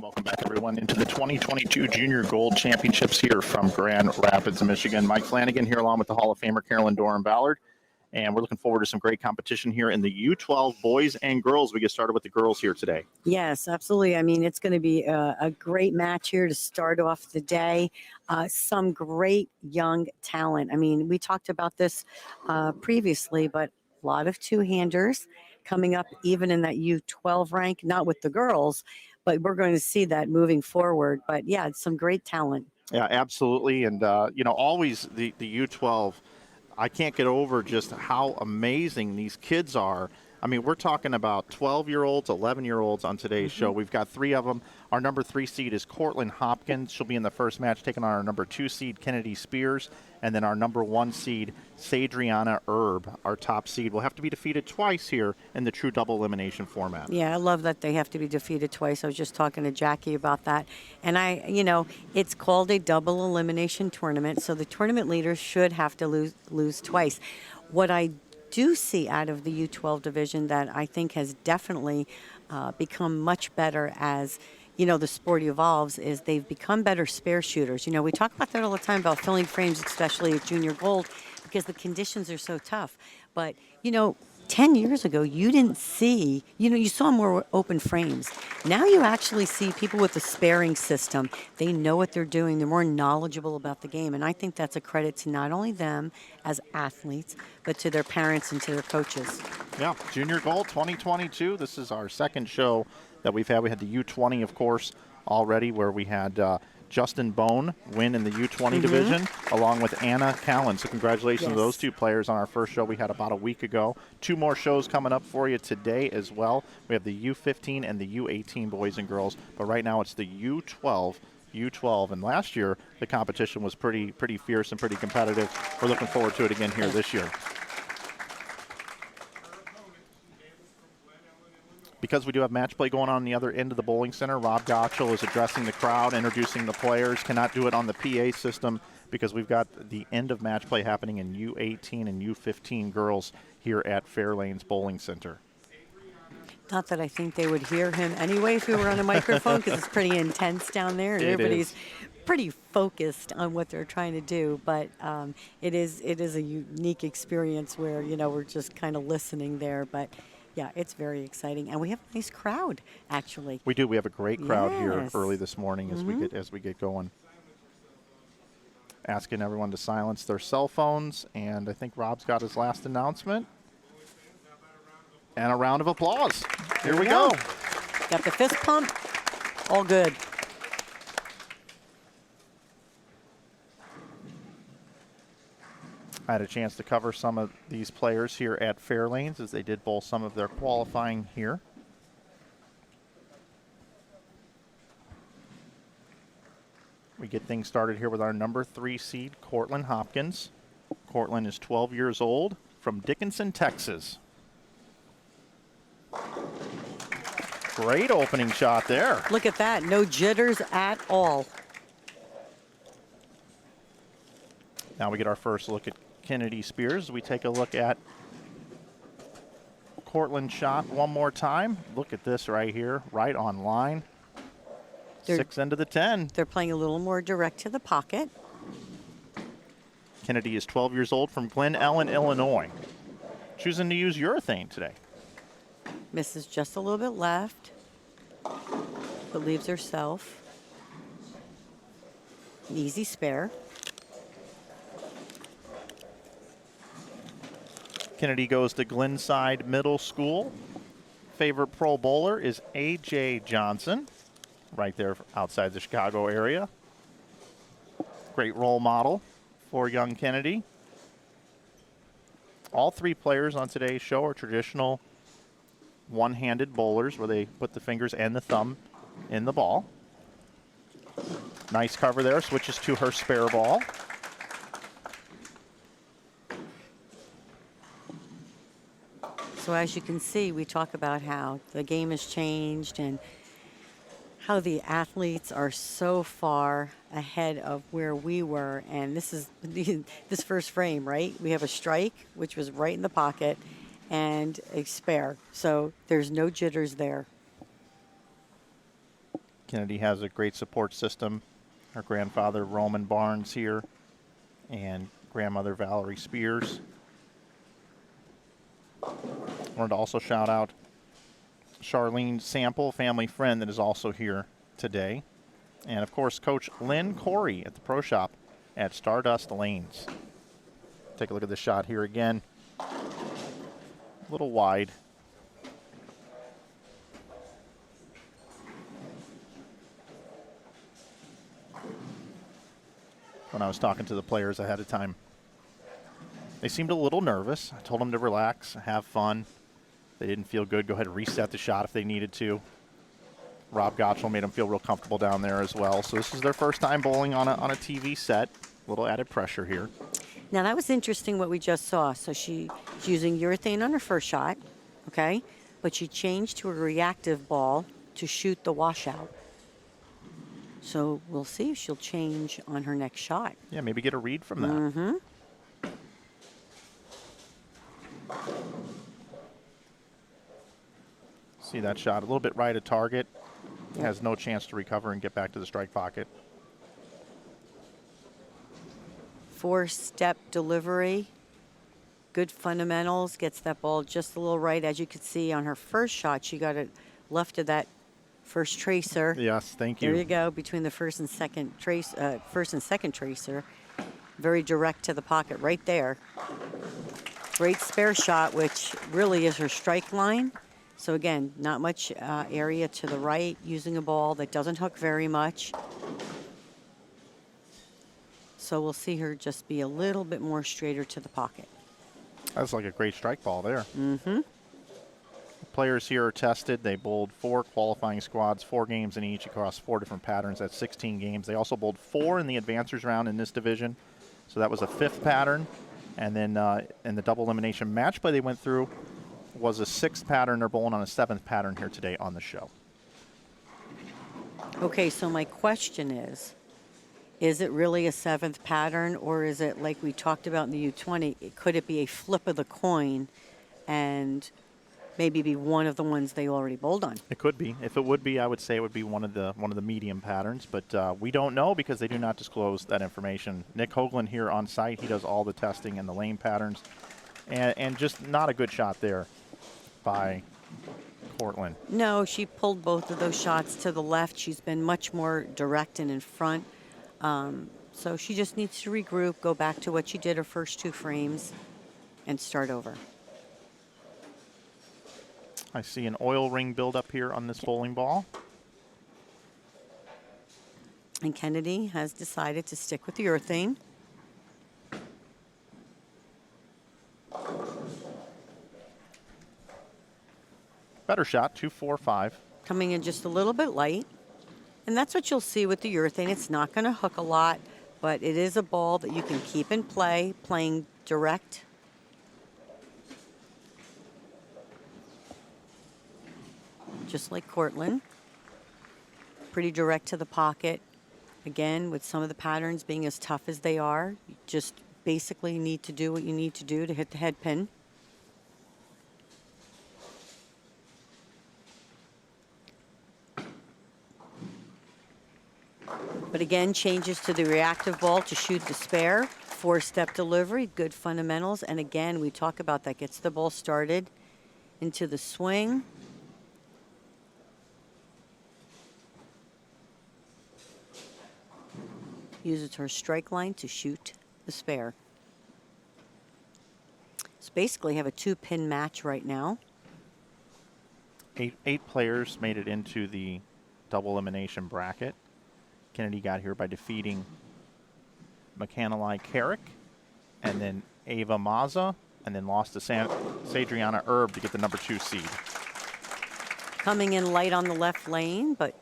welcome back, everyone, into the 2022 Junior Gold Championships here from Grand Rapids, Michigan. Mike Flanagan here along with the Hall of Famer Carolyn Doran Ballard, and we're looking forward to some great competition here in the U12 boys and girls. We get started with the girls here today. Yes, absolutely. I mean, it's going to be a great match here to start off the day. Some great young talent. I mean, we talked about this previously, but a lot of two-handers coming up even in that U12 rank, not with the girls, but we're going to see that moving forward. But yeah, it's some great talent. Yeah, absolutely. And, always the U12, I can't get over just how amazing these kids are. I mean, we're talking about 12-year-olds, 11-year-olds on today's show. We've got 3 of them. Our number 3 seed is Cortland Hopkins. She'll be in the first match taking on our number 2 seed, Kennedy Spears. And then our number 1 seed, Sadriana Erb, our top seed, will have to be defeated twice here in the true double elimination format. Yeah, I love that they have to be defeated twice. I was just talking to Jackie about that. And it's called a double elimination tournament, so the tournament leaders should have to lose twice. What I do see out of the U12 division that I think has definitely become much better as the sport evolves is they've become better spare shooters. We talk about that all the time about filling frames, especially at junior gold, because the conditions are so tough. But 10 years ago, you didn't see, you saw more open frames. Now you actually see people with a sparing system. They know what they're doing. They're more knowledgeable about the game. And I think that's a credit to not only them as athletes, but to their parents and to their coaches. Yeah, Junior Gold 2022. This is our second show that we've had. We had the U20, of course, already, where we had Justin Bone win in the U20 division, along with Anna Callan. So congratulations to those 2 players on our first show we had about a week ago. 2 more shows coming up for you today as well. We have the U15 and the U18 boys and girls, but right now it's the U12. And last year the competition was pretty fierce and pretty competitive. We're looking forward to it again here this year. Because we do have match play going on the other end of the bowling center, Rob Gottschall is addressing the crowd, introducing the players. Cannot do it on the PA system because we've got the end of match play happening in U18 and U15 girls here at Fairlanes Bowling Center. Not that I think they would hear him anyway if we were on a microphone, because it's pretty intense down there and everybody's pretty focused on what they're trying to do. But it is a unique experience where we're just kind of listening there. But yeah, it's very exciting, and we have a nice crowd. Actually, we do. We have a great crowd here early this morning as we get going. Asking everyone to silence their cell phones, and I think Rob's got his last announcement. And a round of applause. Here we go. Got the fist pump. All good. I had a chance to cover some of these players here at Fairlanes as they did bowl some of their qualifying here. We get things started here with our number 3 seed, Cortland Hopkins. Cortland is 12 years old from Dickinson, Texas. Great opening shot there. Look at that. No jitters at all. Now we get our first look at Kennedy Spears. We take a look at Cortland's shot one more time. Look at this right here, right on line. 6 into the 10. They're playing a little more direct to the pocket. Kennedy is 12 years old from Glen Ellen, Illinois. Choosing to use urethane today. Misses just a little bit left, but leaves herself an easy spare. Kennedy goes to Glenside Middle School. Favorite pro bowler is A.J. Johnson, right there outside the Chicago area. Great role model for young Kennedy. All 3 players on today's show are traditional one-handed bowlers where they put the fingers and the thumb in the ball. Nice cover there, switches to her spare ball. So as you can see, we talk about how the game has changed and how the athletes are so far ahead of where we were. And this is this first frame, right? We have a strike, which was right in the pocket, and a spare. So there's no jitters there. Kennedy has a great support system. Her grandfather, Roman Barnes, here, and grandmother, Valerie Spears. Wanted to also shout out Charlene Sample, family friend that is also here today. And, of course, Coach Lynn Corey at the Pro Shop at Stardust Lanes. Take a look at the shot here again. A little wide. When I was talking to the players ahead of time, they seemed a little nervous. I told them to relax, have fun. They didn't feel good. Go ahead and reset the shot if they needed to. Rob Gottschall made them feel real comfortable down there as well. So this is their first time bowling on a TV set. A little added pressure here. Now, that was interesting what we just saw. So she's using urethane on her first shot, okay? But she changed to a reactive ball to shoot the washout. So we'll see if she'll change on her next shot. Yeah, maybe get a read from that. See that shot a little bit right at target. Has no chance to recover and get back to the strike pocket. 4-step delivery. Good fundamentals. Gets that ball just a little right. As you could see on her first shot, she got it left of that first tracer. Yes, thank you. There you go, between the first and second tracer. Very direct to the pocket right there. Great spare shot, which really is her strike line. So again, not much area to the right, using a ball that doesn't hook very much. So we'll see her just be a little bit more straighter to the pocket. That's like a great strike ball there. Players here are tested. They bowled 4 qualifying squads, 4 games in each across 4 different patterns. That's 16 games. They also bowled 4 in the advancers round in this division. So that was a 5th pattern. And then in the double elimination match play they went through was a 6th pattern. They're bowling on a 7th pattern here today on the show. Okay, so my question is it really a 7th pattern, or is it like we talked about in the U20? Could it be a flip of the coin and maybe be one of the ones they already bowled on? It could be. If it would be, I would say it would be one of the medium patterns, but we don't know because they do not disclose that information. Nick Hoagland here on site, he does all the testing and the lane patterns, and just not a good shot there by Cortland. No, she pulled both of those shots to the left. She's been much more direct and in front. So she just needs to regroup, go back to what she did her first 2 frames, and start over. I see an oil ring buildup here on this bowling ball. And Kennedy has decided to stick with the urethane. Better shot, 2-4-5. Coming in just a little bit light. And that's what you'll see with the urethane. It's not going to hook a lot, but it is a ball that you can keep in play, playing direct. Just like Cortland. Pretty direct to the pocket. Again, with some of the patterns being as tough as they are, you just basically need to do what you need to do to hit the head pin. But again, changes to the reactive ball to shoot the spare. 4-step delivery, good fundamentals. And again, we talk about that. Gets the ball started into the swing. Uses her strike line to shoot the spare. So basically have a 2-pin match right now. Eight players made it into the double elimination bracket. Kennedy got here by defeating McCannalai Carrick and then Ava Maza, and then lost to Sadriana Erb to get the number 2 seed. Coming in light on the left lane, but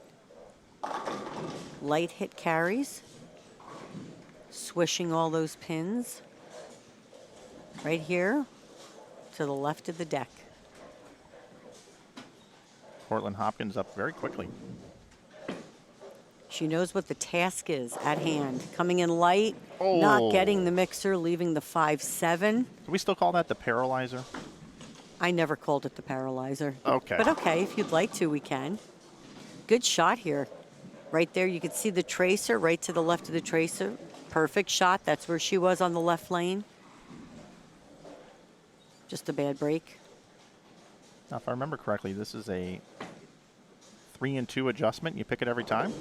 light hit carries. Swishing all those pins right here to the left of the deck. Cortland Hopkins up very quickly. She knows what the task is at hand. Coming in light, Oh. not getting the mixer, leaving the 5-7. Do we still call that the paralyzer? I never called it the paralyzer. Okay. But okay, if you'd like to, we can. Good shot here. Right there, you could see the tracer right to the left of the tracer. Perfect shot. That's where she was on the left lane. Just a bad break. Now, if I remember correctly, this is a 3-2 adjustment. You pick it every time?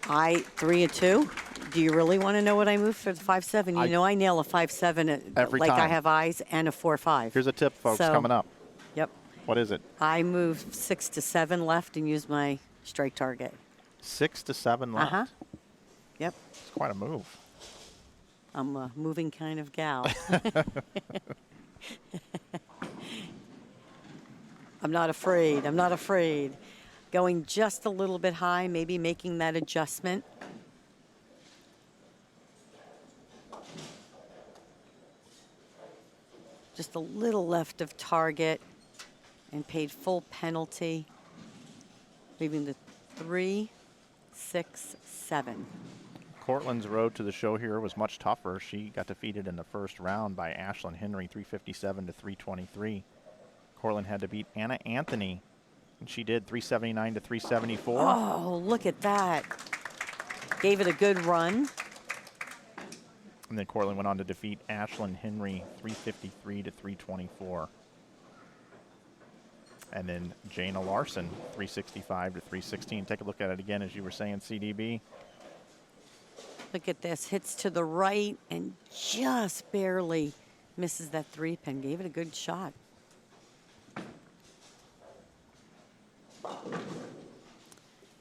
3 and 2. Do you really want to know what I moved for the 5-7? You know I nail a 5-7 every like time. I have eyes, and a 4-5. Here's a tip, folks, coming up. Yep. What is it? I moved 6 to 7 left and used my strike target. 6 to 7 left. Uh-huh. Yep. It's quite a move. I'm a moving kind of gal. I'm not afraid. I'm not afraid. Going just a little bit high, maybe making that adjustment. Just a little left of target and paid full penalty, leaving the 3, 6, 7. Cortland's road to the show here was much tougher. She got defeated in the first round by Ashlyn Henry, 357 to 323. Cortland had to beat Anna Anthony, and she did, 379 to 374. Oh, look at that. Gave it a good run. And then Cortland went on to defeat Ashlyn Henry, 353 to 324. And then Jana Larson, 365 to 316. Take a look at it again, as you were saying, CDB. Look at this. Hits to the right and just barely misses that 3-pin. Gave it a good shot.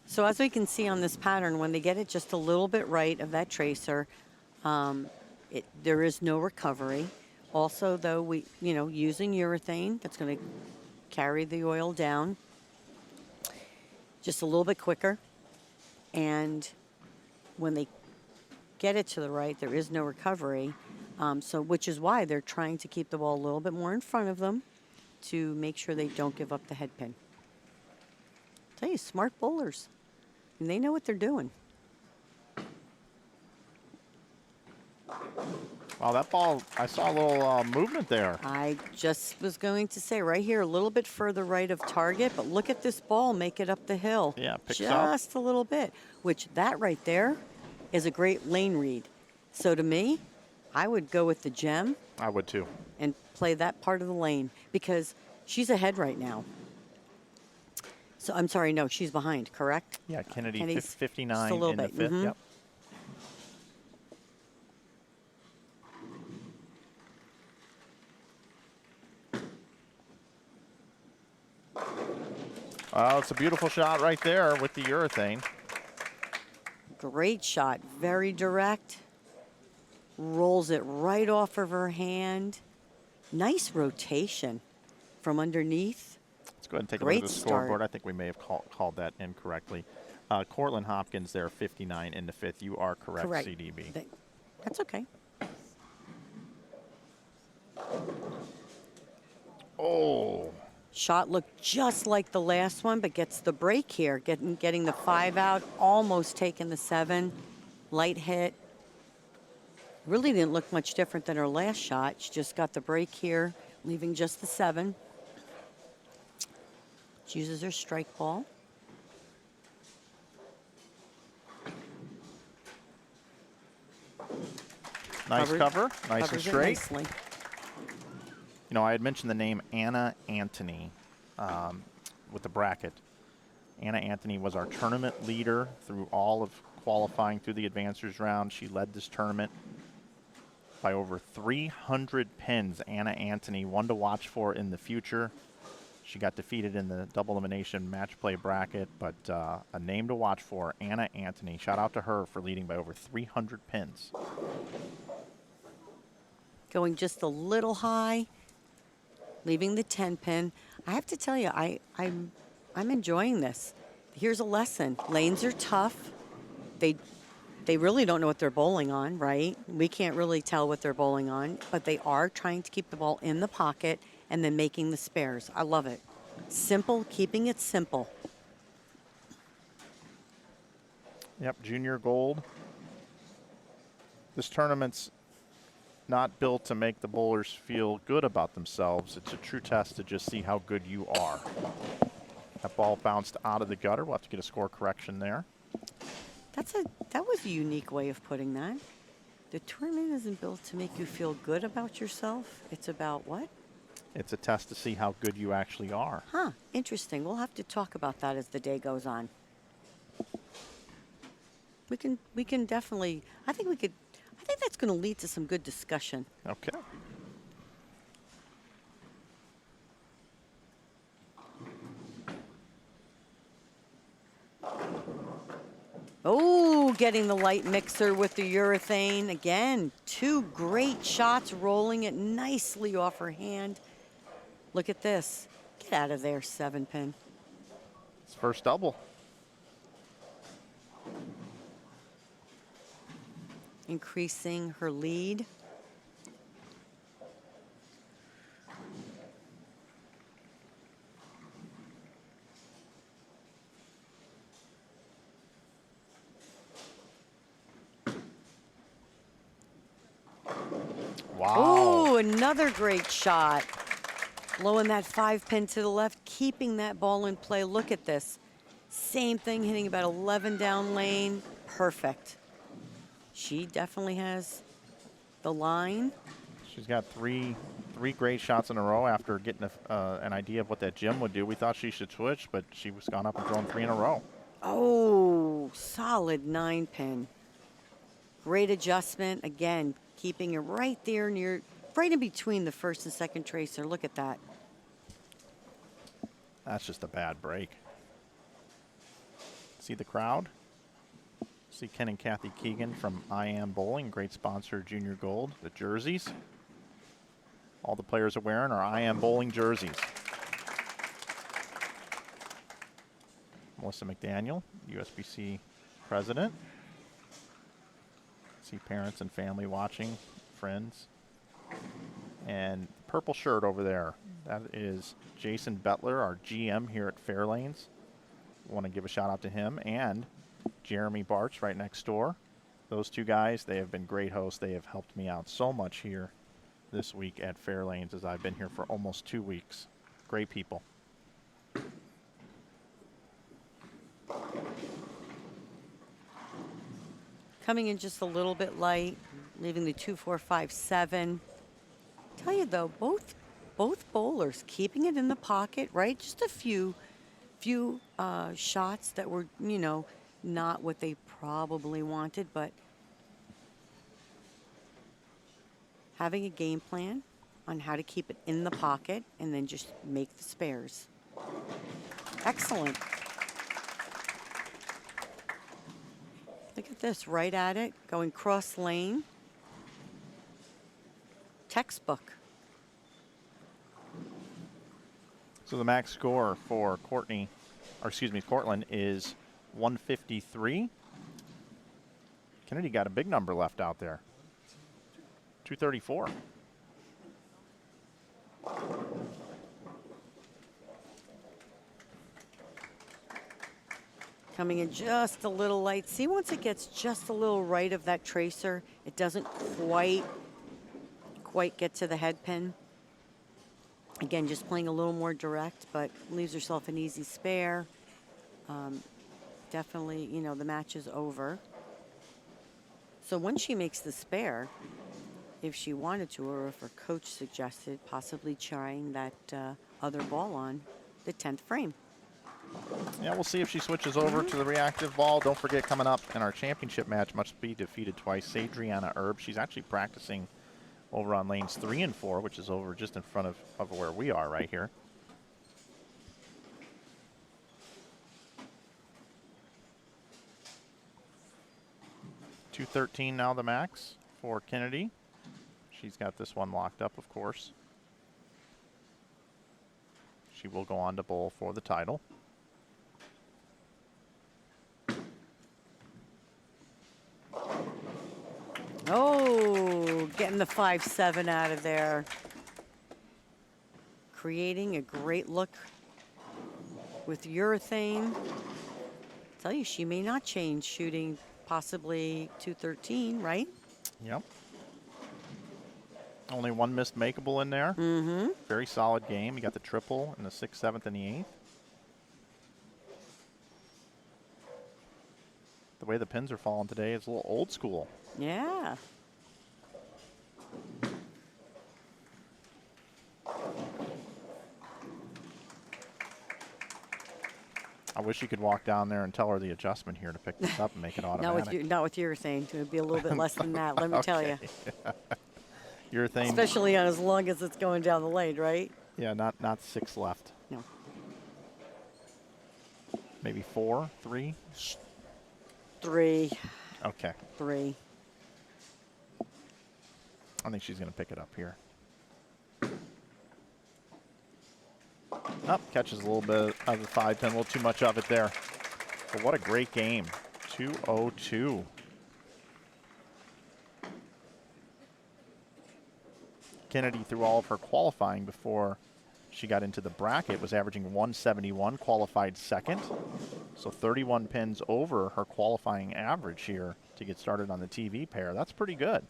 So as we can see on this pattern, when they get it just a little bit right of that tracer, there is no recovery. Also, though, using urethane, that's going to carry the oil down just a little bit quicker. And when they get it to the right, there is no recovery. Which is why they're trying to keep the ball a little bit more in front of them to make sure they don't give up the head pin. I'll tell you, smart bowlers. And they know what they're doing. Wow, that ball, I saw a little movement there. I just was going to say right here, a little bit further right of target, but look at this ball make it up the hill. Yeah, picks up. Just a little bit, which that right there is a great lane read. So to me, I would go with the gem. I would too. And play that part of the lane because she's ahead right now. So I'm sorry, no, she's behind, correct? Yeah, Kennedy, Kennedy's 59 just a little in bit. the 5th. Yep. Well, it's a beautiful shot right there with the urethane. Great shot, very direct. Rolls it right off of her hand. Nice rotation from underneath. Let's go ahead and take Great a look at the start. scoreboard. I think we may have called that incorrectly. Cortland Hopkins there, 59 in the 5th. You are correct, CDB. That's okay. Oh. Shot looked just like the last one, but gets the break here. Getting the 5 out, almost taking the 7. Light hit. Really didn't look much different than her last shot. She just got the break here, leaving just the 7. She uses her strike ball. Nice cover, nice and Covers it straight. nicely. You know, I had mentioned the name Anna Anthony with the bracket. Anna Anthony was our tournament leader through all of qualifying through the advancers round. She led this tournament by over 300 pins. Anna Anthony, one to watch for in the future. She got defeated in the double elimination match play bracket, but a name to watch for, Anna Anthony. Shout out to her for leading by over 300 pins. Going just a little high, leaving the 10 pin. I have to tell you, I'm enjoying this. Here's a lesson. Lanes are tough. They really don't know what they're bowling on, right? We can't really tell what they're bowling on, but they are trying to keep the ball in the pocket and then making the spares. I love it. Simple, keeping it simple. Yep, junior gold. This tournament's not built to make the bowlers feel good about themselves. It's a true test to just see how good you are. That ball bounced out of the gutter. We'll have to get a score correction there. That was a unique way of putting that. The tournament isn't built to make you feel good about yourself. It's about what? It's a test to see how good you actually are. Huh, interesting. We'll have to talk about that as the day goes on. We can definitely, I think that's going to lead to some good discussion. Okay. Oh, getting the light mixer with the urethane. Again, 2 great shots, rolling it nicely off her hand. Look at this. Get out of there, 7-pin. It's first double. Increasing her lead. Wow. Oh, another great shot. Blowing that 5-pin to the left, keeping that ball in play. Look at this. Same thing, hitting about 11 down lane. Perfect. She definitely has the line. She's got three great shots in a row after getting an idea of what that gem would do. We thought she should switch, but she was gone up and thrown 3 in a row. Oh, solid 9-pin. Great adjustment. Again, keeping it right there near, right in between the first and second tracer. Look at that. That's just a bad break. See the crowd? See Ken and Kathy Keegan from I Am Bowling, great sponsor, Junior Gold, the jerseys. All the players are wearing are I Am Bowling jerseys. Melissa McDaniel, USBC president. See parents and family watching, friends. And purple shirt over there, that is Jason Bettler, our GM here at Fairlanes. Want to give a shout out to him, and Jeremy Bartz right next door. Those 2 guys, they have been great hosts. They have helped me out so much here this week at Fairlanes as I've been here for almost 2 weeks. Great people. Coming in just a little bit light, leaving the 2, 4, 5, 7. Tell you though, both bowlers keeping it in the pocket, right? Just a few shots that were, not what they probably wanted, but having a game plan on how to keep it in the pocket and then just make the spares. Excellent. Look at this, right at it, going cross lane. Textbook. So the max score for Cortland is 153. Kennedy got a big number left out there. 234. Coming in just a little light. See, once it gets just a little right of that tracer, it doesn't quite get to the head pin. Again, just playing a little more direct, but leaves herself an easy spare. Definitely, the match is over. So when she makes the spare, if she wanted to, or if her coach suggested, possibly trying that other ball on the 10th frame. Yeah, we'll see if she switches over to the reactive ball. Don't forget, coming up in our championship match, must be defeated twice, Adriana Erb. She's actually practicing over on lanes 3 and 4, which is over just in front of where we are right here. .213 now the max for Kennedy. She's got this one locked up, of course. She will go on to bowl for the title. Oh, getting the 5-7 out of there. Creating a great look with urethane. Tell you, she may not change, shooting possibly 213, right? Yep. Only one missed makeable in there. Mm-hmm. Very solid game. You got the triple in the 6th, 7th, and the 8th. The way the pins are falling today is a little old school. Yeah. I wish you could walk down there and tell her the adjustment here to pick this up and make it automatic. Not with urethane. It would be a little bit less than that, let me tell you. Urethane. Especially on as long as it's going down the lane, right? Yeah, not 6 left. No. Maybe 4, 3? 3. Okay. 3. I think she's going to pick it up here. Up, catches a little bit of the 5 pin, a little too much of it there. But what a great game. 202. Kennedy, through all of her qualifying before she got into the bracket, was averaging 171, qualified second. So 31 pins over her qualifying average here to get started on the TV pair. That's pretty good.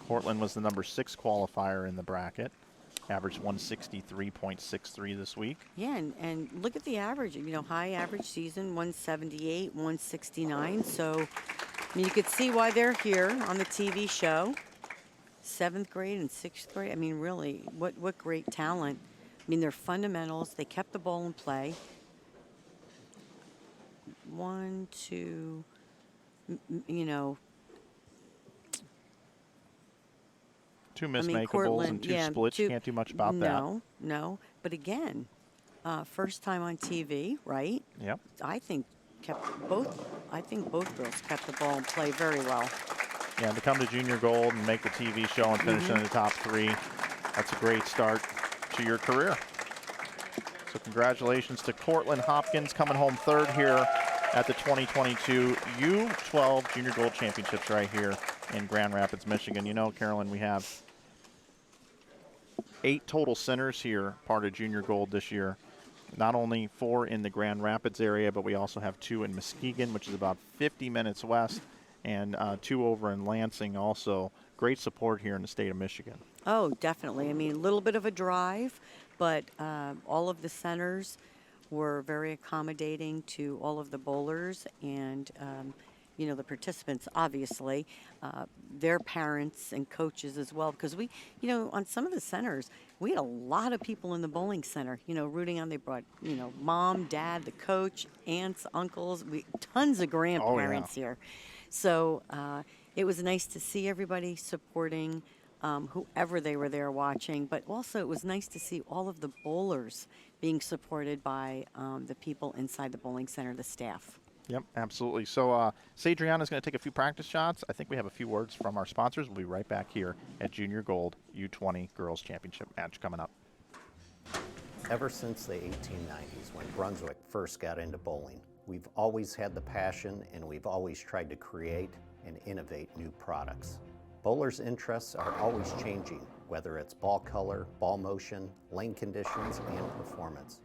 Cortland was the number 6 qualifier in the bracket. Averaged 163.63 this week. Yeah, and look at the average. High average season, 178, 169. So you could see why they're here on the TV show. 7th grade and 6th grade. I mean, really, what great talent. I mean, their fundamentals. They kept the ball in play. 1, 2, Two mismakeables and two splits. You can't do much about that. No. But again, first time on TV, right? Yep. I think both girls kept the ball in play very well. Yeah, to come to Junior Gold and make the TV show and finish in the top 3, that's a great start to your career. So congratulations to Cortland Hopkins coming home 3rd here at the 2022 U12 Junior Gold Championships right here in Grand Rapids, Michigan. Carolyn, we have 8 total centers here, part of Junior Gold this year. Not only 4 in the Grand Rapids area, but we also have 2 in Muskegon, which is about 50 minutes west, and 2 over in Lansing also. Great support here in the state of Michigan. Oh, definitely. I mean, a little bit of a drive, but all of the centers were very accommodating to all of the bowlers and the participants, obviously, their parents and coaches as well. Because we, on some of the centers, we had a lot of people in the bowling center, rooting on. They brought, mom, dad, the coach, aunts, uncles, tons of grandparents here. So it was nice to see everybody supporting whoever they were there watching. But also it was nice to see all of the bowlers being supported by the people inside the bowling center, the staff. Yep, absolutely. So Sadriana's going to take a few practice shots. I think we have a few words from our sponsors. We'll be right back here at Junior Gold U20 Girls Championship match coming up. Ever since the 1890s, when Brunswick first got into bowling, we've always had the passion and we've always tried to create and innovate new products. Bowlers' interests are always changing, whether it's ball color, ball motion, lane conditions, and performance.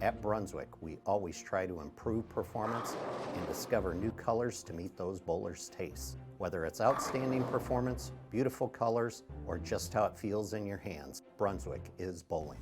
At Brunswick, we always try to improve performance and discover new colors to meet those bowlers' tastes. Whether it's outstanding performance, beautiful colors, or just how it feels in your hands, Brunswick is bowling.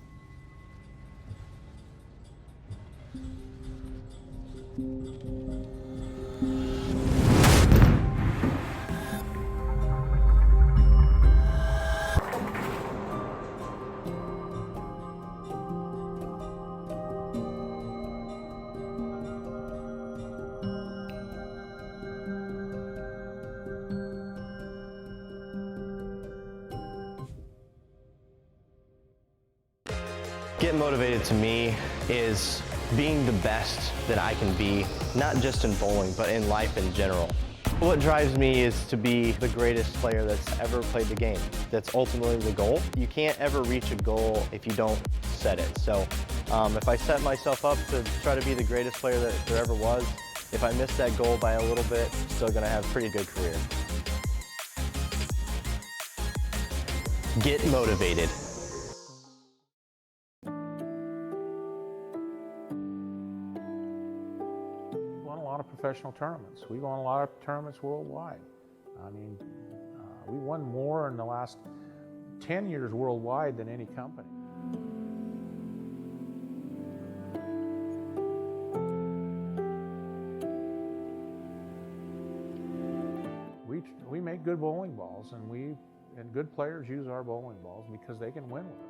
Get motivated to me is being the best that I can be, not just in bowling, but in life in general. What drives me is to be the greatest player that's ever played the game. That's ultimately the goal. You can't ever reach a goal if you don't set it. So if I set myself up to try to be the greatest player that there ever was, if I miss that goal by a little bit, I'm still gonna have a pretty good career. Get motivated. Professional tournaments. We won a lot of tournaments worldwide. I mean, we won more in the last 10 years worldwide than any company. We make good bowling balls, and good players use our bowling balls because they can win with them.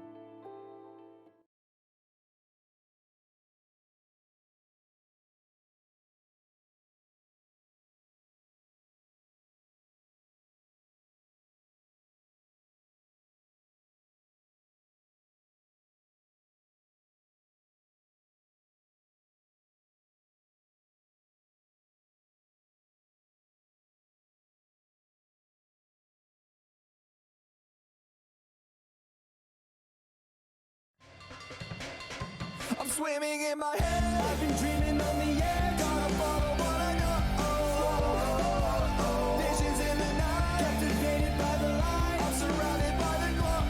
I'm swimming in my head. I've been dreaming on the edge. Gotta follow what I know. Visions in the night, captivated by the light. I'm surrounded by the glow.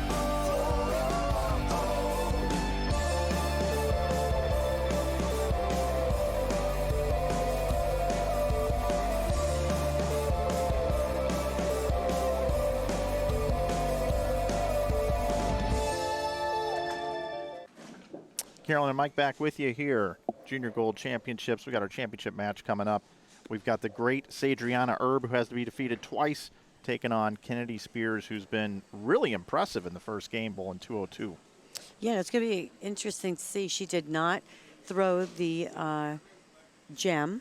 Carolyn and Mike back with you here. Junior Gold Championships. We got our championship match coming up. We've got the great Sadriana Erb, who has to be defeated twice, taking on Kennedy Spears, who's been really impressive in the first game, bowling 202. Yeah, it's going to be interesting to see. She did not throw the gem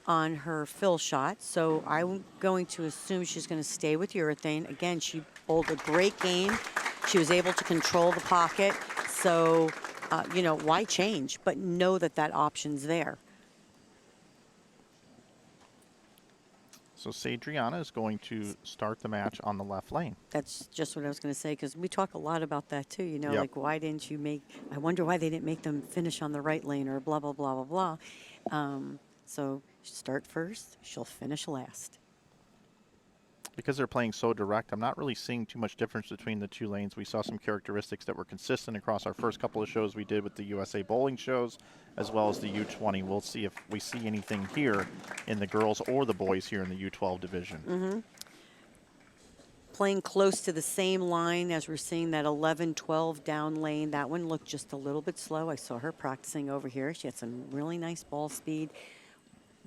on her fill shot, so I'm going to assume she's going to stay with urethane. Again, she bowled a great game. She was able to control the pocket, so why change? But know that that option's there. So Sadriana is going to start the match on the left lane. That's just what I was going to say, because we talk a lot about that too. Yep. Like, why didn't you make? I wonder why they didn't make them finish on the right lane, or blah blah blah blah blah. So start first. She'll finish last. Because they're playing so direct, I'm not really seeing too much difference between the two lanes. We saw some characteristics that were consistent across our first couple of shows we did with the USA Bowling shows, as well as the U20. We'll see if we see anything here in the girls or the boys here in the U12 division. Mm-hmm. Playing close to the same line as we're seeing that 11-12 down lane. That one looked just a little bit slow. I saw her practicing over here. She had some really nice ball speed.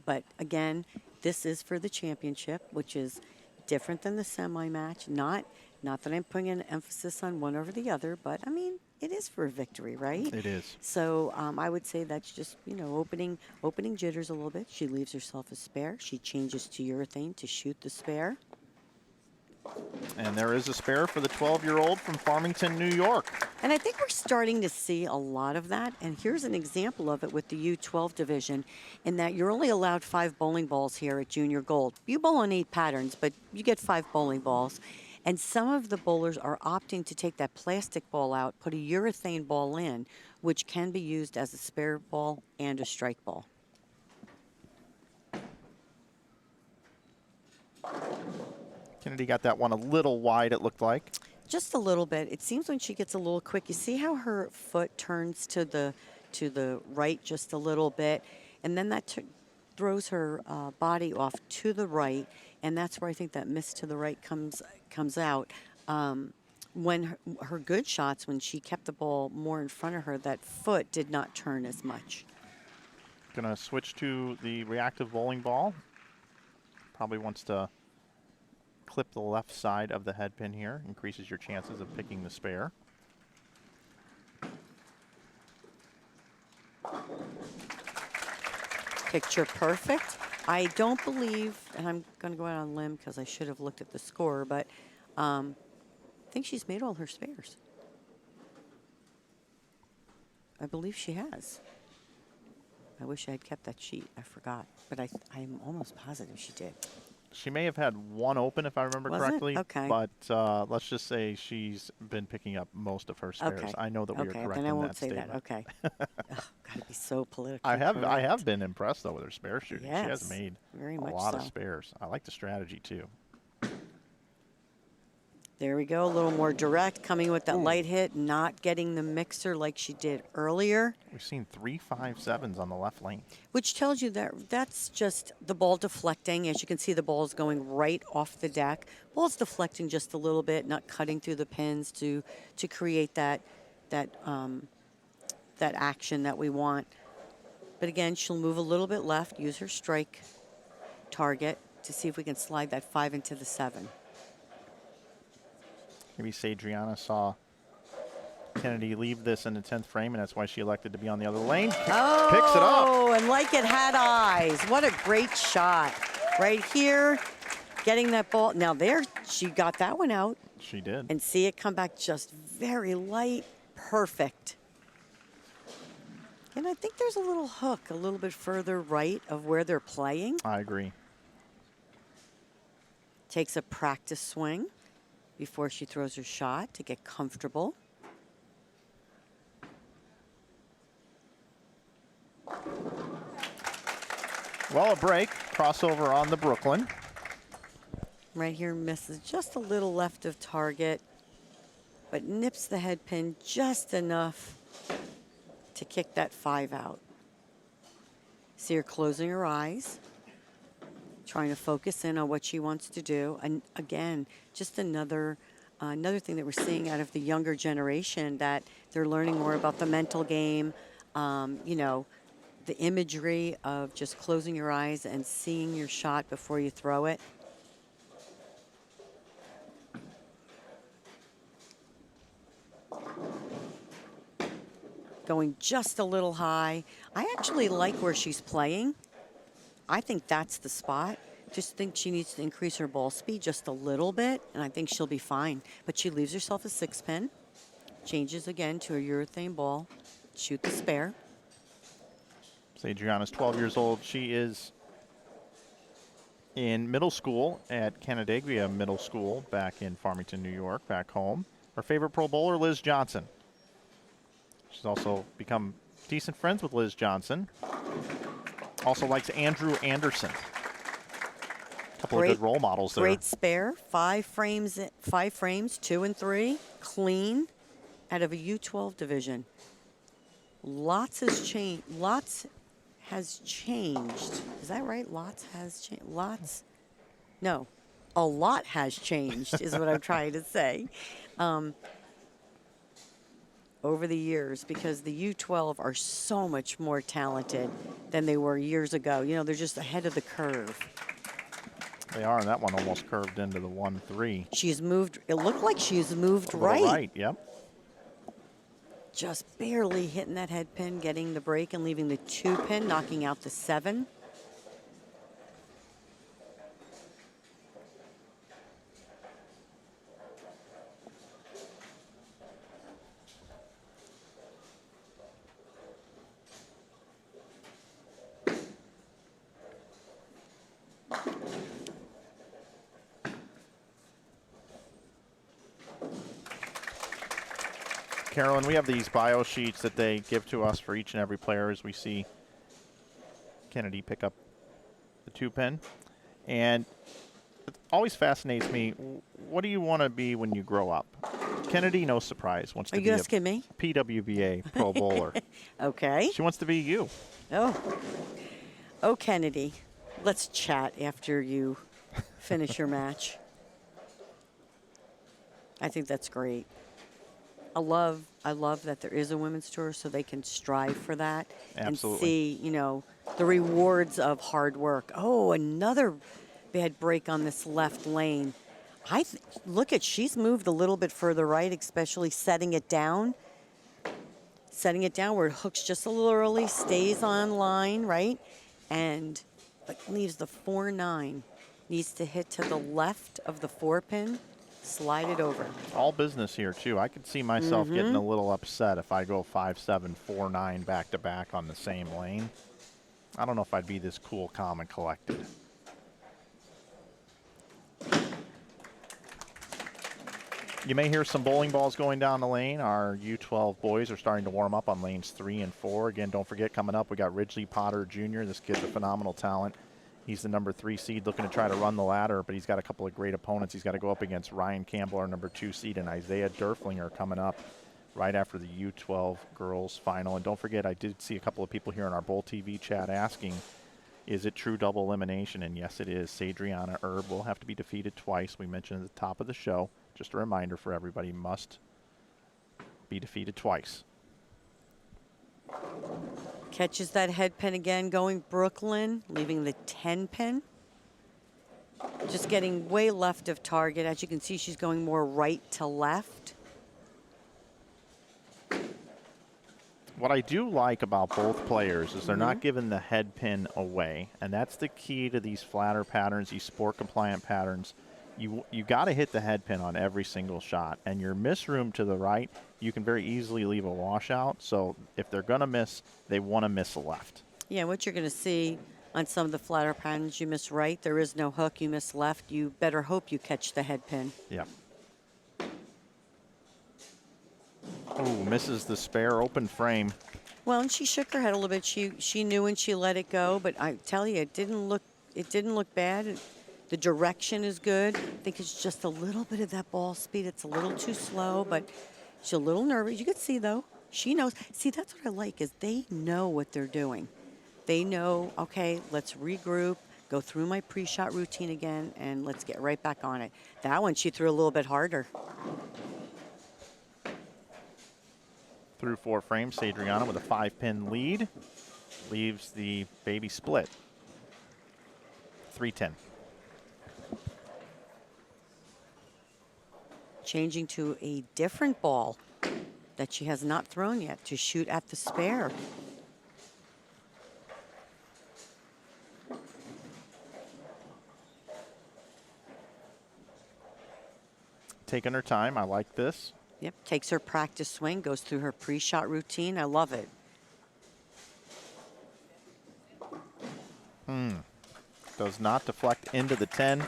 But again, this is for the championship, which is different than the semi-match. Not that I'm putting an emphasis on one over the other, but I mean, it is for a victory, right? It is. So I would say that's just, opening jitters a little bit. She leaves herself a spare. She changes to urethane to shoot the spare. And there is a spare for the 12-year-old from Farmington, New York. And I think we're starting to see a lot of that. And here's an example of it with the U12 division, in that you're only allowed 5 bowling balls here at Junior Gold. You bowl on 8 patterns, but you get 5 bowling balls. And some of the bowlers are opting to take that plastic ball out, put a urethane ball in, which can be used as a spare ball and a strike ball. Kennedy got that one a little wide, it looked like. Just a little bit. It seems when she gets a little quick, you see how her foot turns to the right just a little bit, and then that throws her body off to the right, and that's where I think that miss to the right comes out. When her good shots, when she kept the ball more in front of her, that foot did not turn as much. Gonna switch to the reactive bowling ball. Probably wants to clip the left side of the head pin here. Increases your chances of picking the spare. Picture perfect. I don't believe, and I'm going to go out on a limb because I should have looked at the score, but I think she's made all her spares. I believe she has. I wish I had kept that sheet. I forgot, but I'm almost positive she did. She may have had one open, if I remember Was correctly. it? Okay. But let's just say she's been picking up most of her spares. Okay. I know that we are Okay, correct then in I won't that say statement. that. Okay. Got to be so politically I correct. have been impressed though with her spare shooting. She has Yes, made very a much lot of so. spares. I like the strategy too. There we go, a little more direct, coming with that light hit, not getting the mixer like she did earlier. We've seen 3 5-7s on the left lane. Which tells you that that's just the ball deflecting. As you can see, the ball is going right off the deck. Ball's deflecting just a little bit, not cutting through the pins to create that action that we want. But again, she'll move a little bit left, use her strike target to see if we can slide that 5 into the 7. Maybe Sadriana saw Kennedy leave this in the 10th frame, and that's why she elected to be on the other lane. Picks it up. Oh, and like it had eyes. What a great shot. Right here, getting that ball. Now there, she got that one out. She did. And see it come back just very light. Perfect. And I think there's a little hook a little bit further right of where they're playing. I agree. Takes a practice swing before she throws her shot to get comfortable. Well, a break. Crossover on the Brooklyn. Right here misses just a little left of target, but nips the head pin just enough to kick that 5 out. See her closing her eyes, trying to focus in on what she wants to do. And again, just another thing that we're seeing out of the younger generation, that they're learning more about the mental game, you know, the imagery of just closing your eyes and seeing your shot before you throw it. Going just a little high. I actually like where she's playing. I think that's the spot. Just think she needs to increase her ball speed just a little bit, and I think she'll be fine. But she leaves herself a 6-pin, changes again to a urethane ball, shoot the spare. Adriana's 12 years old. She is in middle school at Canandaigua Middle School back in Farmington, New York, back home. Her favorite Pro Bowler, Liz Johnson. She's also become decent friends with Liz Johnson. Also likes Andrew Anderson. A couple of good role models there. Great spare, 5 frames, 2 and 3, clean, out of a U12 division. Lots has changed. Lots has changed. Is that right? Lots has changed. Lots? No, a lot has changed is what I'm trying to say. Over the years, because the U12 are so much more talented than they were years ago. You know, they're just ahead of the curve. They are, and that one almost curved into the 1-3. She's moved, it looked like she's moved Right, right. yep. Just barely hitting that head pin, getting the break and leaving the 2-pin, knocking out the 7. Carolyn, we have these bio sheets that they give to us for each and every player as we see Kennedy pick up the 2-pin. And it always fascinates me, what do you want to be when you grow up? Kennedy, no surprise, wants to be a PWBA Pro Bowler. Okay. She wants to be you. Oh, Kennedy, let's chat after you finish your match. I think that's great. I love that there is a women's tour so they can strive for that. Absolutely. And see, you know, the rewards of hard work. Oh, another bad break on this left lane. Look at, she's moved a little bit further right, especially setting it down. Setting it down where it hooks just a little early, stays on line, right? And but leaves the 4-9. Needs to hit to the left of the 4-pin. Slide it over. All business here, too. I could see myself getting a little upset if I go 5-7, 4-9 back-to-back on the same lane. I don't know if I'd be this cool, calm, and collected. You may hear some bowling balls going down the lane. Our U12 boys are starting to warm up on lanes 3 and 4. Again, don't forget, coming up, we got Ridgely Potter Jr. This kid's a phenomenal talent He's the number 3 seed looking to try to run the ladder, but he's got a couple of great opponents. He's got to go up against Ryan Campbell, our number 2 seed, and Isaiah Derflinger coming up right after the U12 girls final. And don't forget, I did see a couple of people here in our Bowl TV chat asking, is it true double elimination? And yes, it is. Sadriana Erb will have to be defeated twice. We mentioned at the top of the show. Just a reminder for everybody, must be defeated twice. Catches that head pin again, going Brooklyn, leaving the 10 pin. Just getting way left of target. As you can see, she's going more right to left. What I do like about both players is they're not giving the head pin away, and that's the key to these flatter patterns, these sport compliant patterns. You got to hit the head pin on every single shot, and your miss room to the right, you can very easily leave a washout. So if they're going to miss, they want to miss left. Yeah, what you're going to see on some of the flatter patterns, you miss right, there is no hook, you miss left, you better hope you catch the head pin. Yeah. Oh, misses the spare open frame. Well, and she shook her head a little bit. She knew when she let it go, but I tell you, it didn't look bad. The direction is good. I think it's just a little bit of that ball speed. It's a little too slow, but she's a little nervous. You can see, though, she knows. See, that's what I like, is they know what they're doing. They know, okay, let's regroup, go through my pre-shot routine again, and let's get right back on it. That one, she threw a little bit harder. Through 4 frames, Sadriana with a 5-pin lead. Leaves the baby split. 3-10. Changing to a different ball that she has not thrown yet to shoot at the spare. Taking her time. I like this. Yep, takes her practice swing, goes through her pre-shot routine. I love it. Does not deflect into the 10.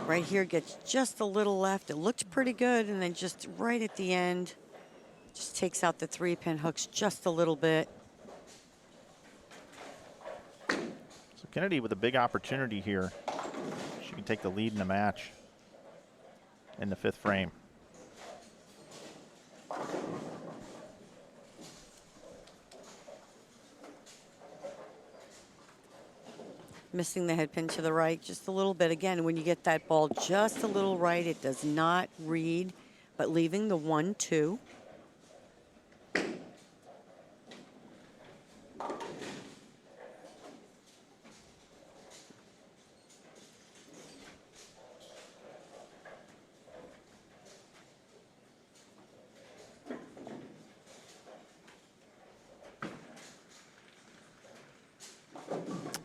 Right here gets just a little left. It looked pretty good, and then just right at the end, just takes out the 3-pin hooks just a little bit. So Kennedy with a big opportunity here. She can take the lead in the match in the 5th frame. Missing the head pin to the right just a little bit. Again, when you get that ball just a little right, it does not read, but leaving the 1-2.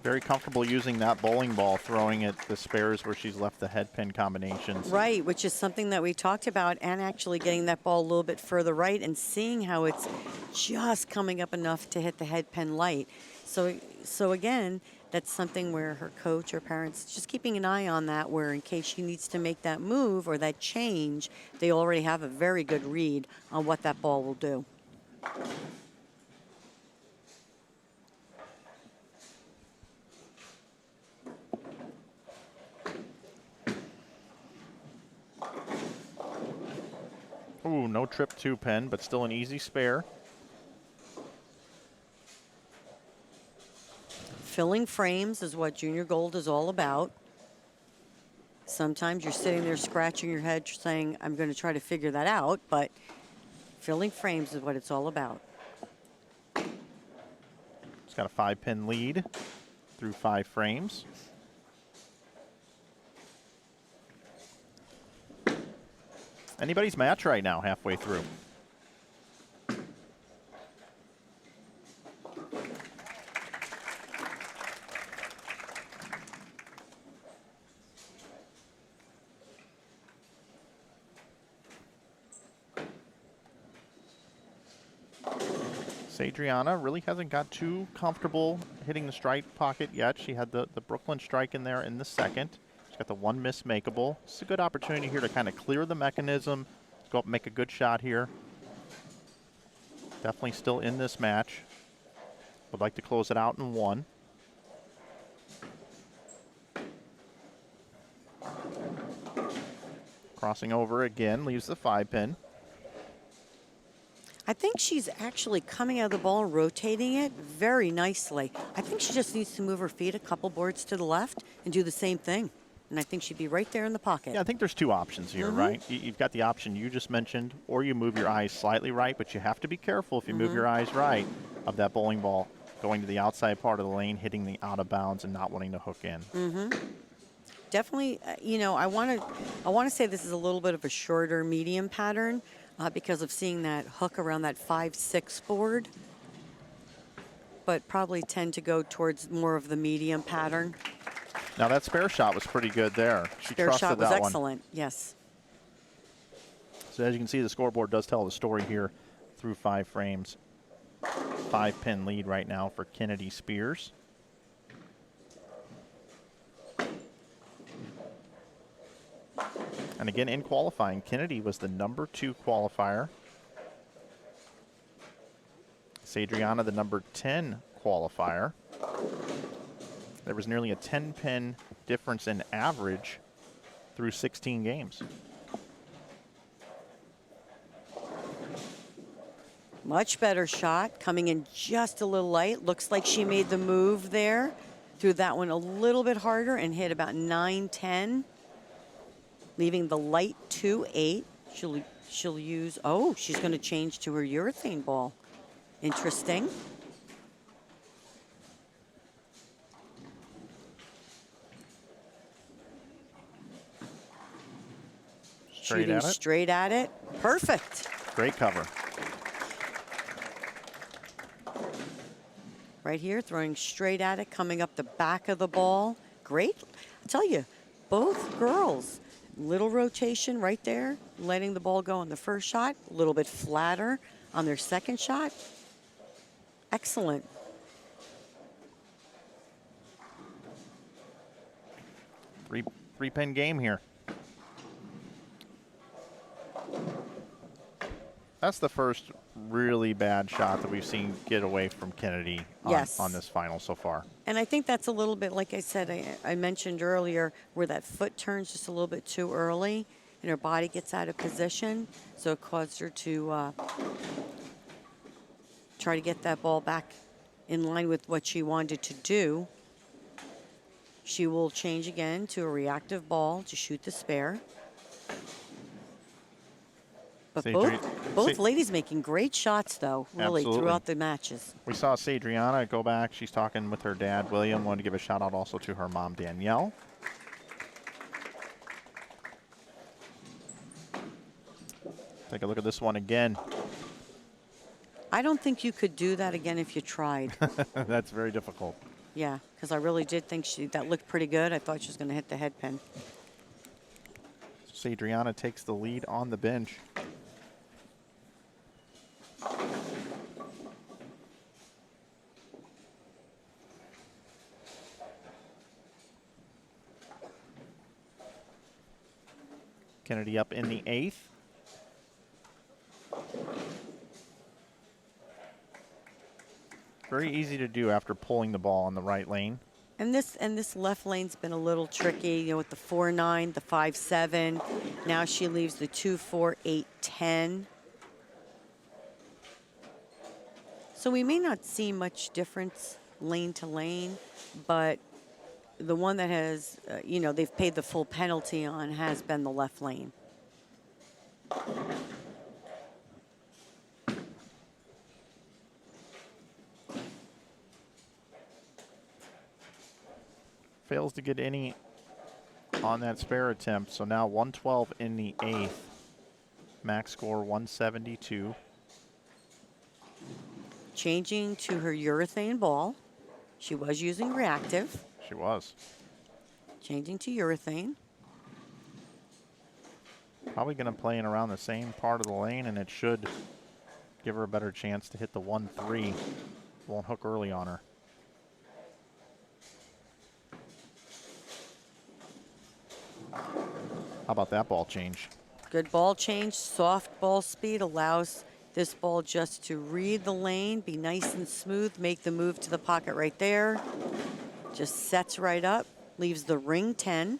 Very comfortable using that bowling ball, throwing at the spares where she's left the head pin combinations. Right, which is something that we talked about, and actually getting that ball a little bit further right and seeing how it's just coming up enough to hit the head pin light. So again, that's something where her coach or parents just keeping an eye on that, where in case she needs to make that move or that change, they already have a very good read on what that ball will do. Ooh, no trip 2-pin, but still an easy spare. Filling frames is what junior gold is all about. Sometimes you're sitting there scratching your head saying, I'm going to try to figure that out, but filling frames is what it's all about. It's got a 5-pin lead through 5 frames. Anybody's match right now, halfway through. Sadriana really hasn't got too comfortable hitting the strike pocket yet. She had the Brooklyn strike in there in the 2nd. She's got the 1 miss makeable. It's a good opportunity here to kind of clear the mechanism. Go up and make a good shot here. Definitely still in this match. Would like to close it out in 1. Crossing over again, leaves the 5-pin. I think she's actually coming out of the ball and rotating it very nicely. I think she just needs to move her feet a couple boards to the left and do the same thing. And I think she'd be right there in the pocket. Yeah, I think there's two options here, right? You've got the option you just mentioned, or you move your eyes slightly right, but you have to be careful if you move your eyes right of that bowling ball going to the outside part of the lane, hitting the out of bounds and not wanting to hook in. Definitely, you know, I want to say this is a little bit of a shorter medium pattern because of seeing that hook around that 5-6 board, but probably tend to go towards more of the medium pattern. Now that spare shot was pretty good there. She Spare trusted shot was that one. excellent, yes. So as you can see, the scoreboard does tell the story here through 5 frames. 5-pin lead right now for Kennedy Spears. And again, in qualifying, Kennedy was the number 2 qualifier. Sadriana, the number 10 qualifier. There was nearly a 10-pin difference in average through 16 games. Much better shot, coming in just a little light. Looks like she made the move there. Threw that one a little bit harder and hit about 9-10. Leaving the light 2-8. She'll use, oh, she's going to change to her urethane ball. Interesting. Shooting straight at it. Perfect. Great cover. Right here, throwing straight at it, coming up the back of the ball. Great. I tell you, both girls, little rotation right there, letting the ball go on the first shot, a little bit flatter on their second shot. Excellent. Three-pin game here. That's the first really bad shot that we've seen get away from Kennedy on this final so far. And I think that's a little bit, like I said, I mentioned earlier, where that foot turns just a little bit too early and her body gets out of position. So it caused her to try to get that ball back in line with what she wanted to do. She will change again to a reactive ball to shoot the spare. But both ladies making great shots, though, really, throughout the matches. We saw Sadriana go back. She's talking with her dad, William. Wanted to give a shout-out also to her mom, Danielle. Take a look at this one again. I don't think you could do that again if you tried. That's very difficult. Yeah, because I really did think that looked pretty good. I thought she was going to hit the head pin. Sadriana takes the lead on the bench. Kennedy up in the 8th. Very easy to do after pulling the ball in the right lane. And this left lane's been a little tricky, you know, with the 4-9, the 5-7. Now she leaves the 2-4, 8-10. So we may not see much difference lane to lane, but the one that has, you know, they've paid the full penalty on has been the left lane. Fails to get any on that spare attempt, so now 112 in the 8th. Max score 172. Changing to her urethane ball. She was using reactive. She was. Changing to urethane. Probably going to play in around the same part of the lane, and it should give her a better chance to hit the 1-3. Won't hook early on her. How about that ball change? Good ball change. Soft ball speed allows this ball just to read the lane, be nice and smooth, make the move to the pocket right there. Just sets right up, leaves the ring 10.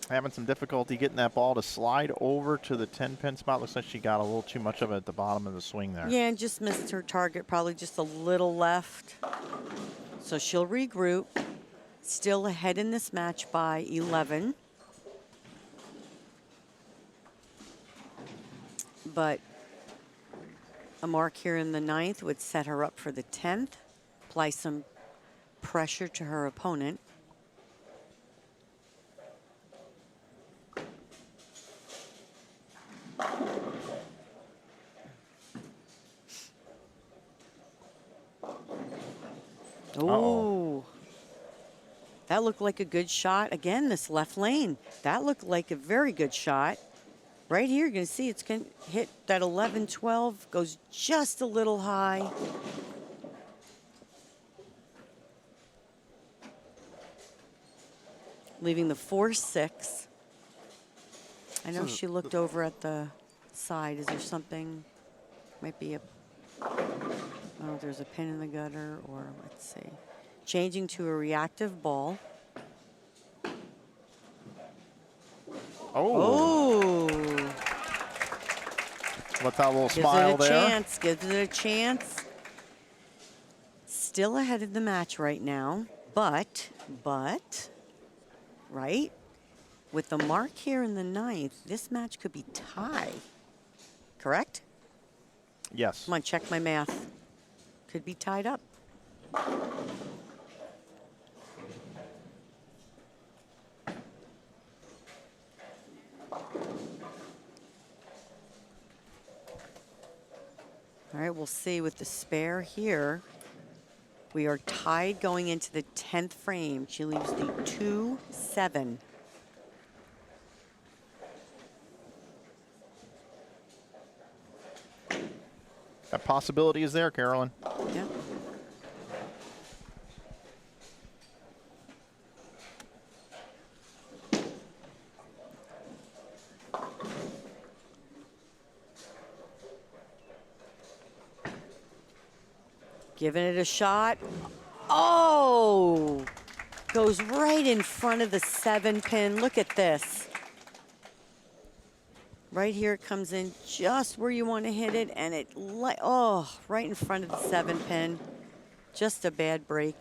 Having some difficulty getting that ball to slide over to the 10-pin spot. Looks like she got a little too much of it at the bottom of the swing there. Yeah, and just missed her target, probably just a little left. So she'll regroup. Still ahead in this match by 11. But a mark here in the 9th would set her up for the 10th, apply some pressure to her opponent. Oh, that looked like a good shot. Again, this left lane, that looked like a very good shot. Right here, you're going to see it's going to hit that 11-12, goes just a little high. Leaving the 4-6. I know she looked over at the side. Is there something? Might be a, oh, there's a pin in the gutter, or let's see. Changing to a reactive ball. Oh. Let that little smile there. Gives it a chance. Still ahead of the match right now, but, right? With the mark here in the 9th, this match could be tie. Correct? Yes. Come on, check my math. Could be tied up. All right, we'll see with the spare here. We are tied going into the 10th frame. She leaves the 2-7. That possibility is there, Carolyn. Yeah. Giving it a shot. Oh! Goes right in front of the 7-pin. Look at this. Right here it comes in just where you want to hit it, and it, oh, right in front of the 7-pin. Just a bad break.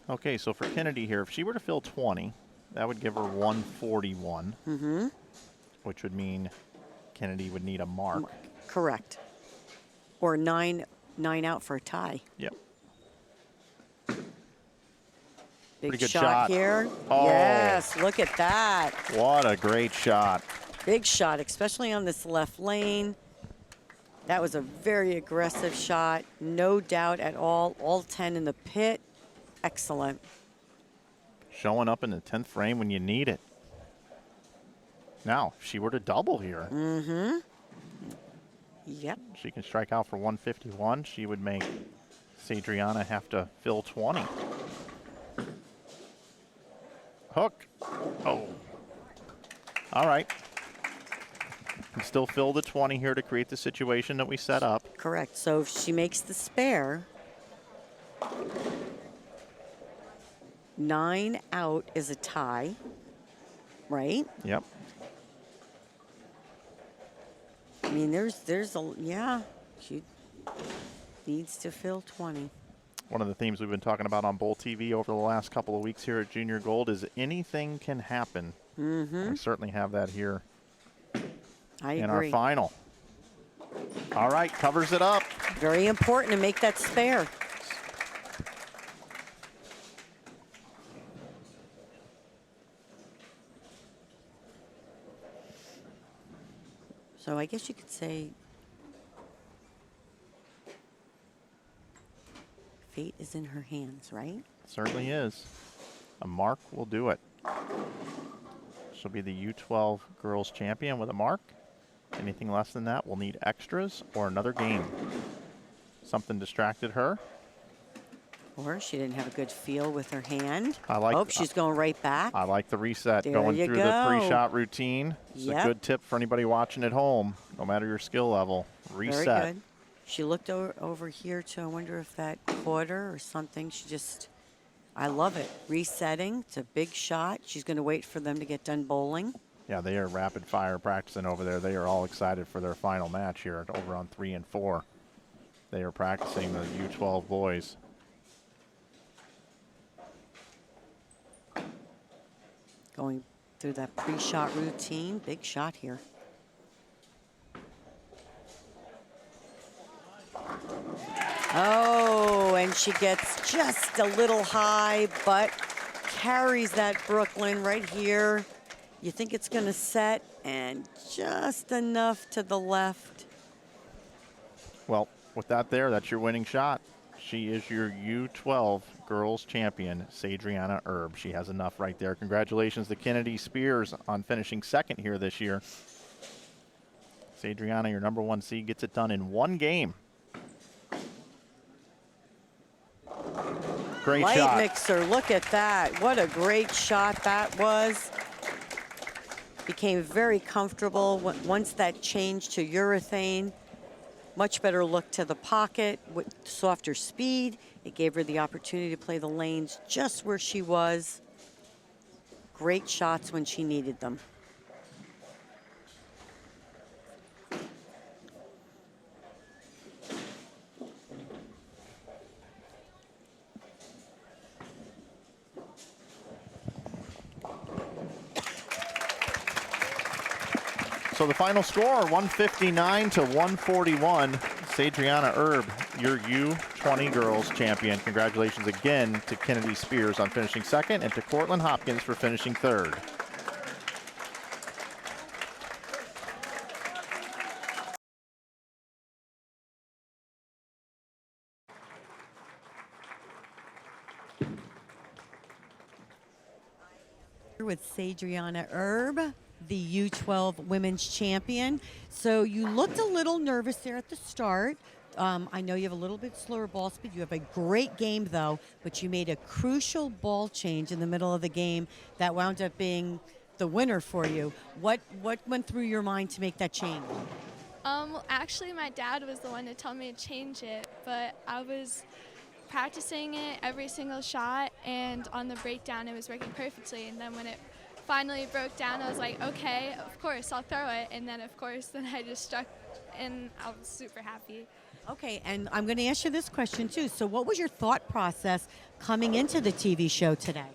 Okay, so for Kennedy here, if she were to fill 20, that would give her 141. Mm-hmm. Which would mean Kennedy would need a mark. Correct. Or 9 out for a tie. Yep. Big Pretty good shot here. Oh. Yes, look at that. What a great shot. Big shot, especially on this left lane. That was a very aggressive shot. No doubt at all. All 10 in the pit. Excellent. Showing up in the 10th frame when you need it. Now, if she were to double here, Mm-hmm. Yep. she can strike out for 151. She would make Sadriana have to fill 20. Hook. Oh. All right. Can still fill the 20 here to create the situation that we set up. Correct. So if she makes the spare, 9 out is a tie, right? Yep. I mean, there's a, yeah, she needs to fill 20. One of the themes we've been talking about on Bowl TV over the last couple of weeks here at Junior Gold is anything can happen. Mm-hmm. We certainly have that here I in agree. our final. All right, covers it up. Very important to make that spare. So I guess you could say fate is in her hands, right? Certainly is. A mark will do it. She'll be the U12 girls champion with a mark. Anything less than that, we'll need extras or another game. Something distracted her. Or she didn't have a good feel with her hand. I like. Oh, she's going right back. I like the reset, There going you through the go. pre-shot routine. It's a Yep. good tip for anybody watching at home, no matter your skill level. Reset. Very good. She looked over here, too. I wonder if that caught her or something. She just I love it. Resetting. It's a big shot. She's going to wait for them to get done bowling. Yeah, they are rapid fire practicing over there. They are all excited for their final match here over on 3 and 4. They are practicing the U12 boys. Going through that pre-shot routine. Big shot here. Oh, and she gets just a little high, but carries that Brooklyn right here. You think it's going to set, and just enough to the left. Well, with that there, that's your winning shot. She is your U12 girls champion, Sadriana Erb. She has enough right there. Congratulations to Kennedy Spears on finishing second here this year. Sadriana, your number 1 seed, gets it done in 1 game. Great Light shot. mixer, look at that. What a great shot that was. Became very comfortable once that changed to urethane. Much better look to the pocket with softer speed. It gave her the opportunity to play the lanes just where she was. Great shots when she needed them. So the final score, 159 to 141. Sadriana Erb, your U20 girls champion. Congratulations again to Kennedy Spears on finishing second and to Cortland Hopkins for finishing third. With Sadriana Erb, the U12 women's champion. So you looked a little nervous there at the start. I know you have a little bit slower ball speed. You have a great game, though, but you made a crucial ball change in the middle of the game that wound up being the winner for you. What went through your mind to make that change? Actually, my dad was the one to tell me to change it, but I was practicing it every single shot, and on the breakdown, it was working perfectly. And then when it finally broke down, I was like, okay, of course, I'll throw it. And then, of course, then I just struck, and I was super happy. Okay, and I'm going to ask you this question, too. So what was your thought process coming into the TV show today?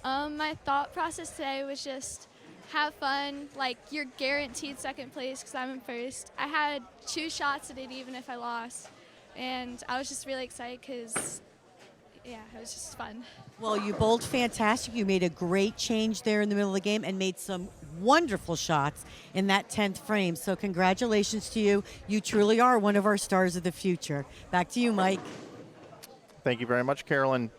My thought process today was just have fun. Like, you're guaranteed second place because I'm in first. I had 2 shots at it even if I lost. And I was just really excited because, yeah, it was just fun. Well, you bowled fantastic. You made a great change there in the middle of the game and made some wonderful shots in that 10th frame. So congratulations to you. You truly are one of our stars of the future. Back to you, Mike. Thank you very much, Carolyn.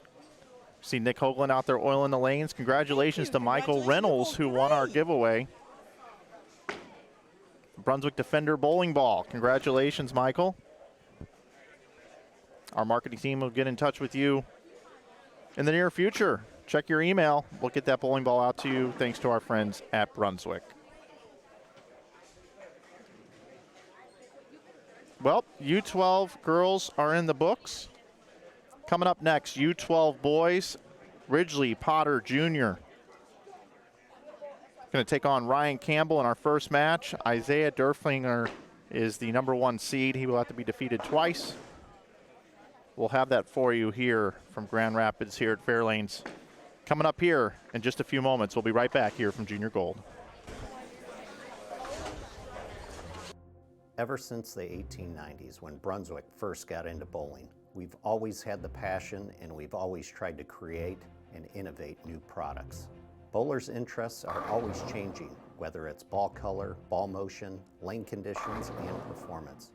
See Nick Hoagland out there oiling the lanes. Congratulations to Michael Reynolds, who won our giveaway. Brunswick Defender bowling ball. Congratulations, Michael. Our marketing team will get in touch with you in the near future. Check your email. We'll get that bowling ball out to you thanks to our friends at Brunswick. Well, U12 girls are in the books. Coming up next, U12 boys, Ridgely Potter Jr. Going to take on Ryan Campbell in our first match. Isaiah Derflinger is the number 1 seed. He will have to be defeated twice. We'll have that for you here from Grand Rapids here at Fairlanes. Coming up here in just a few moments. We'll be right back here from Junior Gold. Ever since the 1890s, when Brunswick first got into bowling, we've always had the passion and we've always tried to create and innovate new products. Bowlers' interests are always changing, whether it's ball color, ball motion, lane conditions, and performance.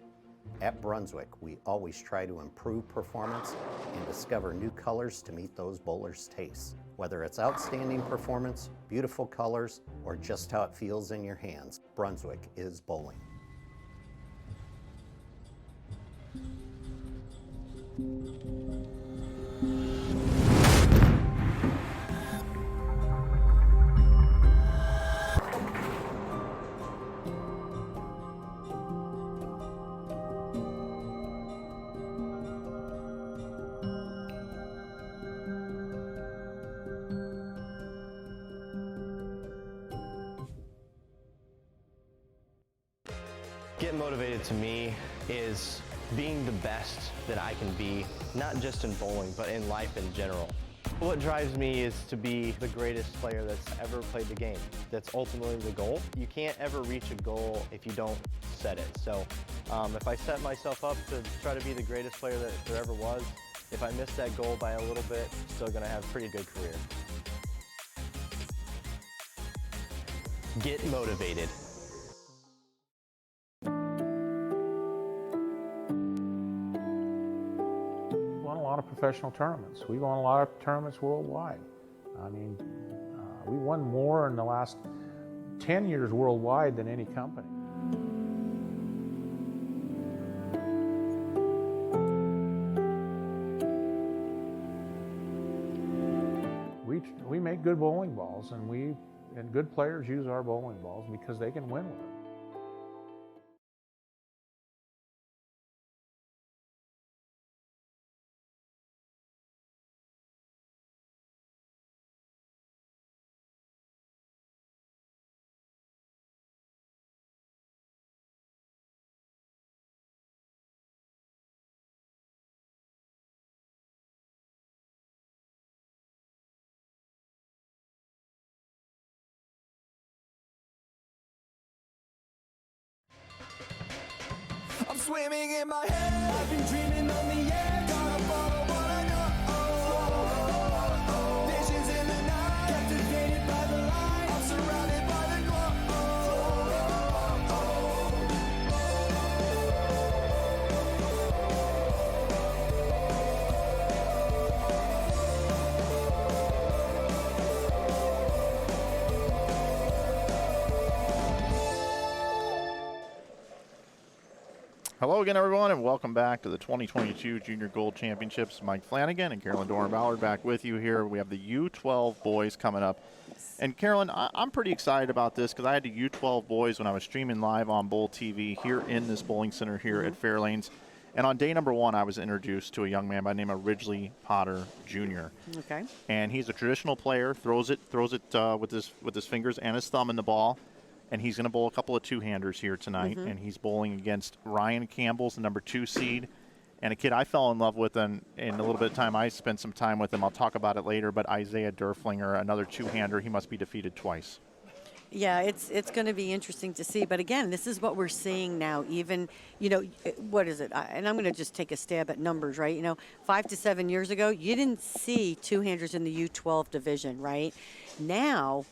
At Brunswick, we always try to improve performance and discover new colors to meet those bowlers' tastes. Whether it's outstanding performance, beautiful colors, or just how it feels in your hands, Brunswick is bowling. Get motivated to me is being the best that I can be, not just in bowling, but in life in general. What drives me is to be the greatest player that's ever played the game. That's ultimately the goal. You can't ever reach a goal if you don't set it. So if I set myself up to try to be the greatest player that there ever was, if I miss that goal by a little bit, I'm still gonna have a pretty good career. Get motivated. Won a lot of professional tournaments. We won a lot of tournaments worldwide. I mean, we won more in the last 10 years worldwide than any company. We make good bowling balls, and good players use our bowling balls because they can win with them. I'm swimming in my head. I've been dreaming on the air. Gotta follow what I know. Visions in the night, captivated by the light. I'm surrounded by the glow. Hello again, everyone, and welcome back to the 2022 Junior Gold Championships. Mike Flanagan and Carolyn Doran-Ballard back with you here. We have the U12 boys coming up. And Carolyn, I'm pretty excited about this because I had the U12 boys when I was streaming live on Bowl TV here in this bowling center here at Fairlanes. And on day number 1, I was introduced to a young man by the name of Ridgely Potter Jr. Okay. And he's a traditional player, throws it with his fingers and his thumb in the ball. And he's going to bowl a couple of two-handers here tonight. And he's bowling against Ryan Campbell's the number 2 seed. And a kid I fell in love with in a little bit of time. I spent some time with him. I'll talk about it later. But Isaiah Derflinger, another two-hander, he must be defeated twice. Yeah, it's going to be interesting to see. But again, this is what we're seeing now. Even, what is it? And I'm going to just take a stab at numbers, right? 5 to 7 years ago, you didn't see two-handers in the U12 division, right? Now,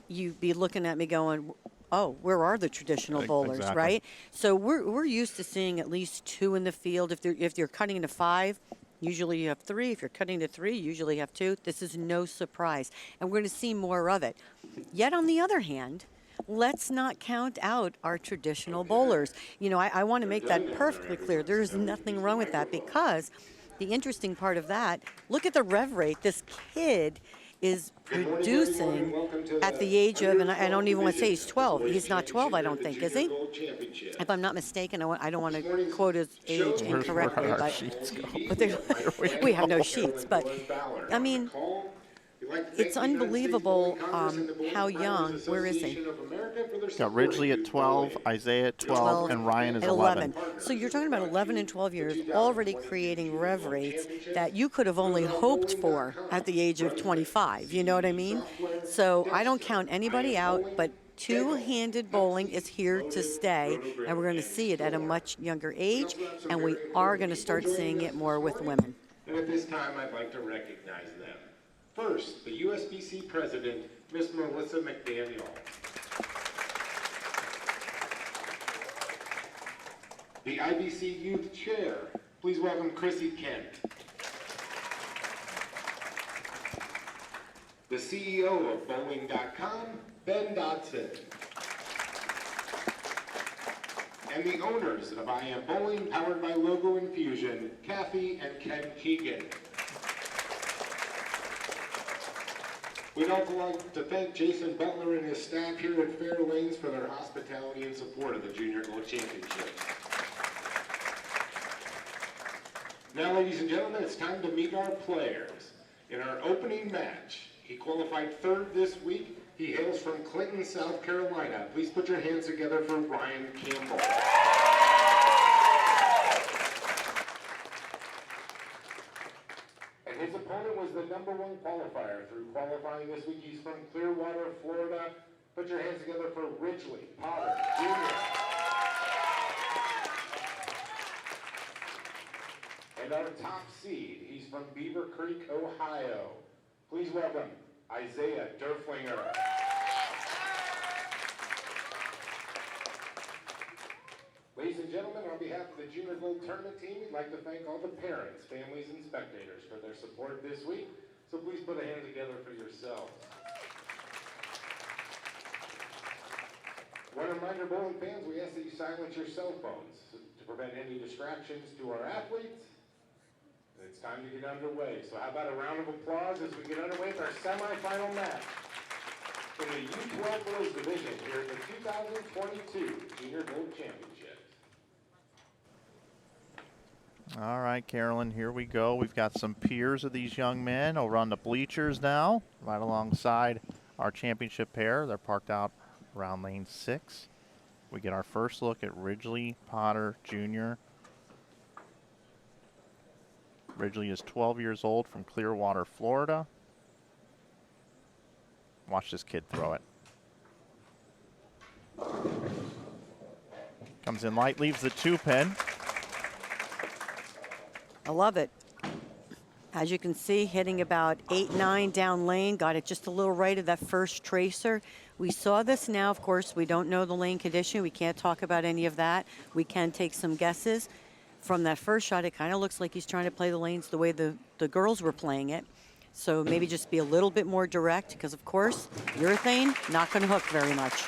you'd be looking at me going, oh, where are the traditional bowlers, exactly. right? So we're used to seeing at least 2 in the field. If you're cutting to 5, usually you have 3. If you're cutting to 3, usually you have 2. This is no surprise, and we're going to see more of it. Yet on the other hand, let's not count out our traditional bowlers. I want to make that perfectly clear. There's nothing wrong with that, because the interesting part of that, look at the rev rate. This kid is producing at the age of, and I don't even want to say he's 12. He's not 12, I don't think, is he? If I'm not mistaken, I don't want to quote his age incorrectly. But we have no sheets. But, I mean, it's unbelievable how young. Where is he? Got Ridgely at 12, Isaiah at 12, and Ryan is 11. So you're talking about 11 and 12 years already creating rev rates that you could have only hoped for at the age of 25. You know what I mean? So I don't count anybody out, but two-handed bowling is here to stay, and we're going to see it at a much younger age, and we are going to start seeing it more with women. And at this time, I'd like to recognize them. First, the USBC president, Miss Melissa McDaniel. The IBC Youth Chair, please welcome Chrissy Kent. The CEO of Bowling.com, Ben Dodson. And the owners of I Am Bowling, powered by Logo Infusion, Kathy and Ken Keegan. We'd also like to thank Jason Butler and his staff here at Fairlanes for their hospitality and support of the Junior Gold Championships. Now, ladies and gentlemen, it's time to meet our players. In our opening match, he qualified 3rd this week. He hails from Clinton, South Carolina. Please put your hands together for Ryan Campbell. And his opponent was the #1 qualifier. Through qualifying this week, he's from Clearwater, Florida. Put your hands together for Ridgely Potter Jr. And our top seed, he's from Beaver Creek, Ohio. Please welcome Isaiah Derflinger. Ladies and gentlemen, on behalf of the Junior Gold Tournament team, we'd like to thank all the parents, families, and spectators for their support this week. So please put a hand together for yourselves. One reminder, bowling fans, we ask that you silence your cell phones to prevent any distractions to our athletes. It's time to get underway. So how about a round of applause as we get underway with our semifinal match in the U12 Boys Division here at the 2022 Junior Gold Championships. All right, Carolyn, here we go. We've got some peers of these young men over on the bleachers now, right alongside our championship pair. They're parked out around lane 6. We get our first look at Ridgely Potter Jr. Ridgely is 12 years old from Clearwater, Florida. Watch this kid throw it. Comes in light, leaves the 2-pin. I love it. As you can see, hitting about 8-9 down lane, got it just a little right of that first tracer. We saw this now, of course, we don't know the lane condition. We can't talk about any of that. We can take some guesses. From that first shot, it kind of looks like he's trying to play the lanes the way the girls were playing it. So maybe just be a little bit more direct because, of course, urethane, not going to hook very much.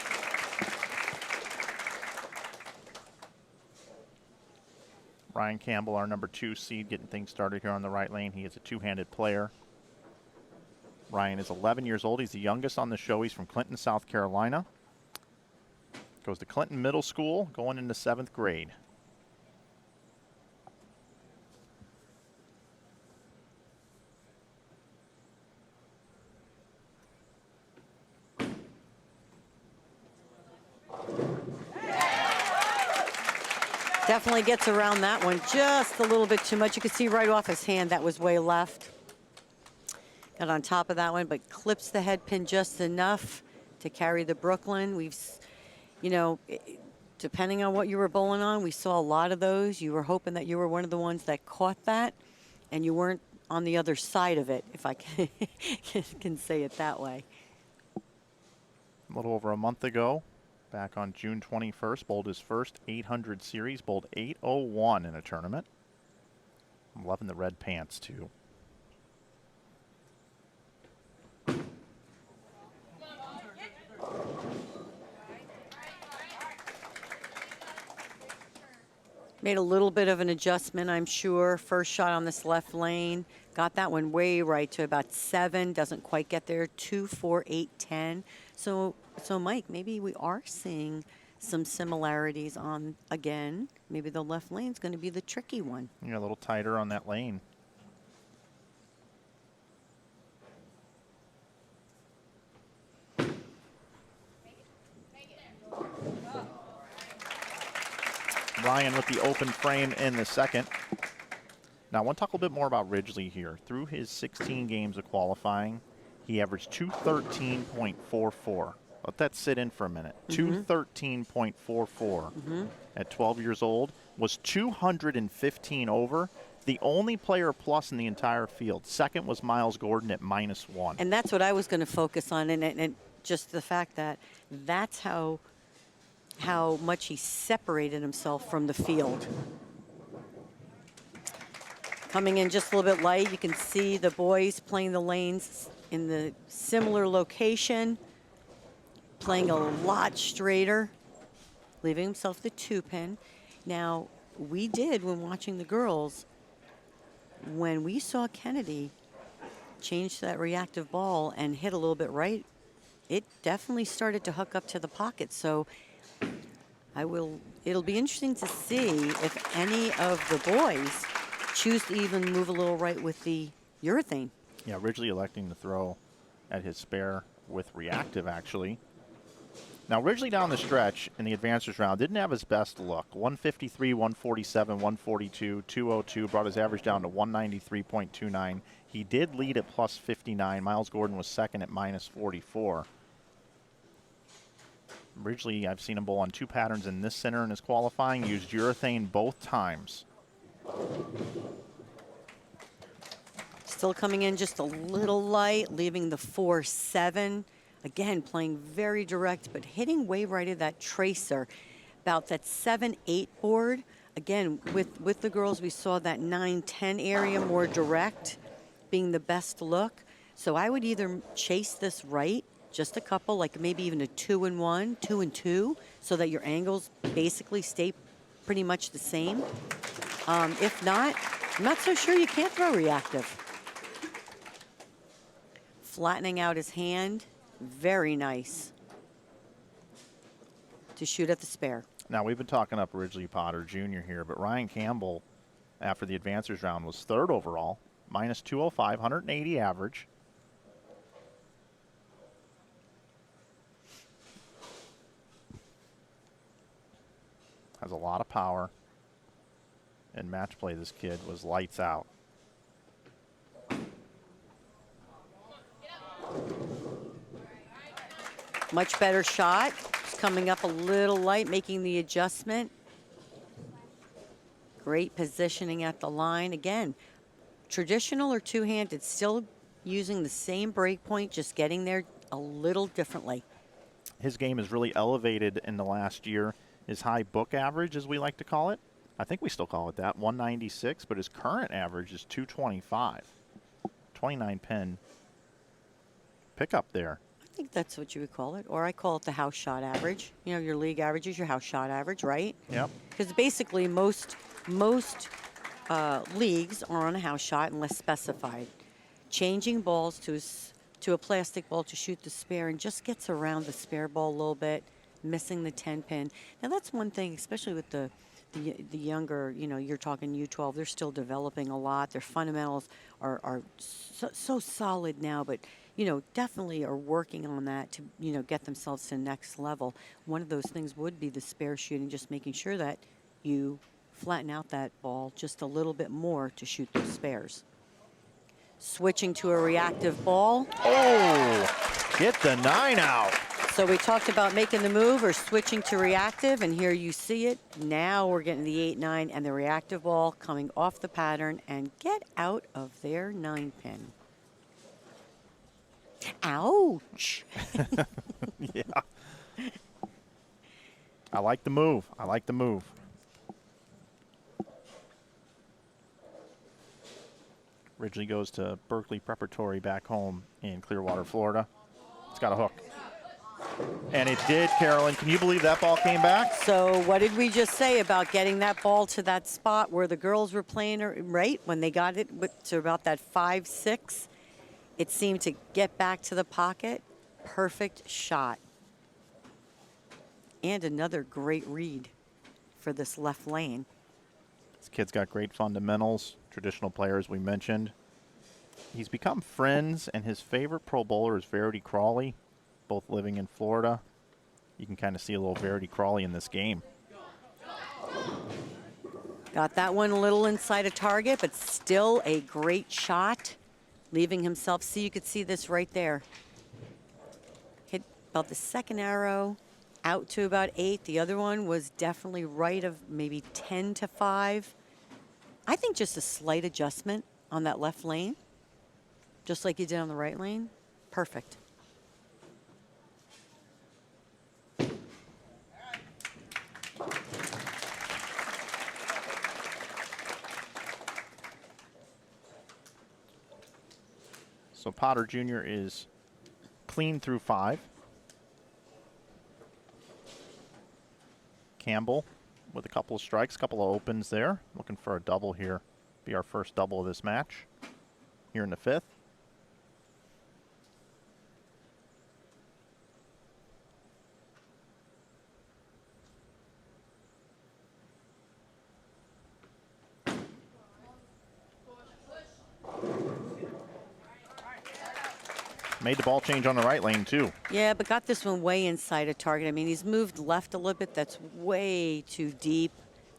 Ryan Campbell, our #2 seed, getting things started here on the right lane. He is a two-handed player. Ryan is 11 years old. He's the youngest on the show. He's from Clinton, South Carolina. Goes to Clinton Middle School, going into 7th grade. Definitely gets around that one just a little bit too much. You can see right off his hand that was way left. Got on top of that one, but clips the head pin just enough to carry the Brooklyn. We've, you know, depending on what you were bowling on, we saw a lot of those. You were hoping that you were one of the ones that caught that, and you weren't on the other side of it, if I can say it that way. A little over a month ago, back on June 21st, bowled his first 800 series, bowled 801 in a tournament. I'm loving the red pants, too. Made a little bit of an adjustment, I'm sure. First shot on this left lane. Got that one way right to about 7. Doesn't quite get there. 2, 4, 8, 10. So Mike, maybe we are seeing some similarities on, again, maybe the left lane's going to be the tricky one. You're a little tighter on that lane. Ryan with the open frame in the second. Now, I want to talk a little bit more about Ridgely here. Through his 16 games of qualifying, he averaged 213.44. Let that sit in for a minute. 213.44 at 12 years old. Was 215 over. The only player plus in the entire field. Second was Miles Gordon at -1. And that's what I was going to focus on, and just the fact that that's how much he separated himself from the field. Coming in just a little bit light, you can see the boys playing the lanes in the similar location, playing a lot straighter, leaving himself the 2-pin. Now, we did, when watching the girls, when we saw Kennedy change that reactive ball and hit a little bit right, it definitely started to hook up to the pocket. So it'll be interesting to see if any of the boys choose to even move a little right with the urethane. Yeah, Ridgely electing to throw at his spare with reactive, actually. Now, originally down the stretch in the advancers round, didn't have his best look. 153, 147, 142, 202, brought his average down to 193.29. He did lead at plus 59. Miles Gordon was second at minus 44. Originally, I've seen him bowl on 2 patterns in this center in his qualifying, used urethane both times. Still coming in just a little light, leaving the 4-7. Again, playing very direct, but hitting way right at that tracer. About that 7-8 board. Again, with the girls, we saw that 9-10 area more direct being the best look. So I would either chase this right, just a couple, like maybe even a 2-1, 2-2, so that your angles basically stay pretty much the same. If not, I'm not so sure you can't throw reactive. Flattening out his hand, very nice to shoot at the spare. Now, we've been talking up originally Potter Jr. here, but Ryan Campbell, after the advancers round, was 3rd overall, minus 205, 180 average. Has a lot of power. In match play, this kid was lights out. Much better shot. Just coming up a little light, making the adjustment. Great positioning at the line. Again, traditional or two-handed, still using the same break point, just getting there a little differently. His game is really elevated in the last year. His high book average, as we like to call it, I think we still call it that, 196, but his current average is 225. 29 pin pickup there. I think that's what you would call it, or I call it the house shot average. You know, your league average is your house shot average, right? Yep. Because basically most leagues are on a house shot unless specified. Changing balls to a plastic ball to shoot the spare and just gets around the spare ball a little bit, missing the 10 pin. Now that's one thing, especially with the younger, you know, you're talking U12, they're still developing a lot. Their fundamentals are so solid now, but, you know, definitely are working on that to, you know, get themselves to the next level. One of those things would be the spare shooting, just making sure that you flatten out that ball just a little bit more to shoot those spares. Switching to a reactive ball. Oh, get the 9 out. So we talked about making the move or switching to reactive, and here you see it. Now we're getting the 8-9 and the reactive ball coming off the pattern and get out of their 9 pin. Ouch. Yeah. I like the move. I like the move. Originally goes to Berkeley Preparatory back home in Clearwater, Florida. It's got a hook. And it did, Carolyn. Can you believe that ball came back? So what did we just say about getting that ball to that spot where the girls were playing, right? When they got it to about that 5-6, it seemed to get back to the pocket. Perfect shot. And another great read for this left lane. This kid's got great fundamentals, traditional players we mentioned. He's become friends, and his favorite pro bowler is Verity Crawley, both living in Florida. You can kind of see a little Verity Crawley in this game. Got that one a little inside a target, but still a great shot. Leaving himself, see, you could see this right there. Hit about the second arrow, out to about 8. The other one was definitely right of maybe 10 to 5. I think just a slight adjustment on that left lane, just like you did on the right lane. Perfect. So Potter Jr. is clean through 5. Campbell with a couple of strikes, couple of opens there. Looking for a double here. Be our first double of this match here in the 5th. Made the ball change on the right lane, too. Yeah, but got this one way inside of target. I mean, he's moved left a little bit. That's way too deep.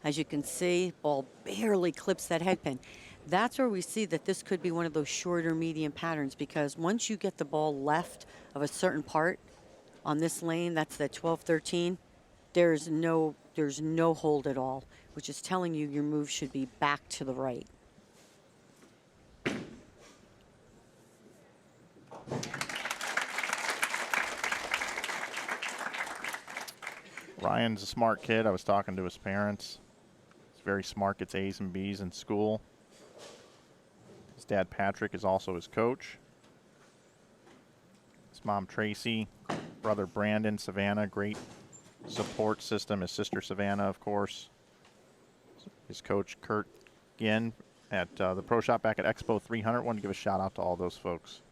As you can see, ball barely clips that head pin. That's where we see that this could be one of those shorter medium patterns, because once you get the ball left of a certain part on this lane, that's that 12, 13, there's no hold at all, which is telling you your move should be back to the right. Ryan's a smart kid. I was talking to his parents. He's very smart, gets A's and B's in school. His dad, Patrick, is also his coach. His mom, Tracy, brother, Brandon, Savannah, great support system. His sister, Savannah, of course. His coach, Kurt Ginn, at the Pro Shop back at Expo 300. Want to give a shout out to all those folks.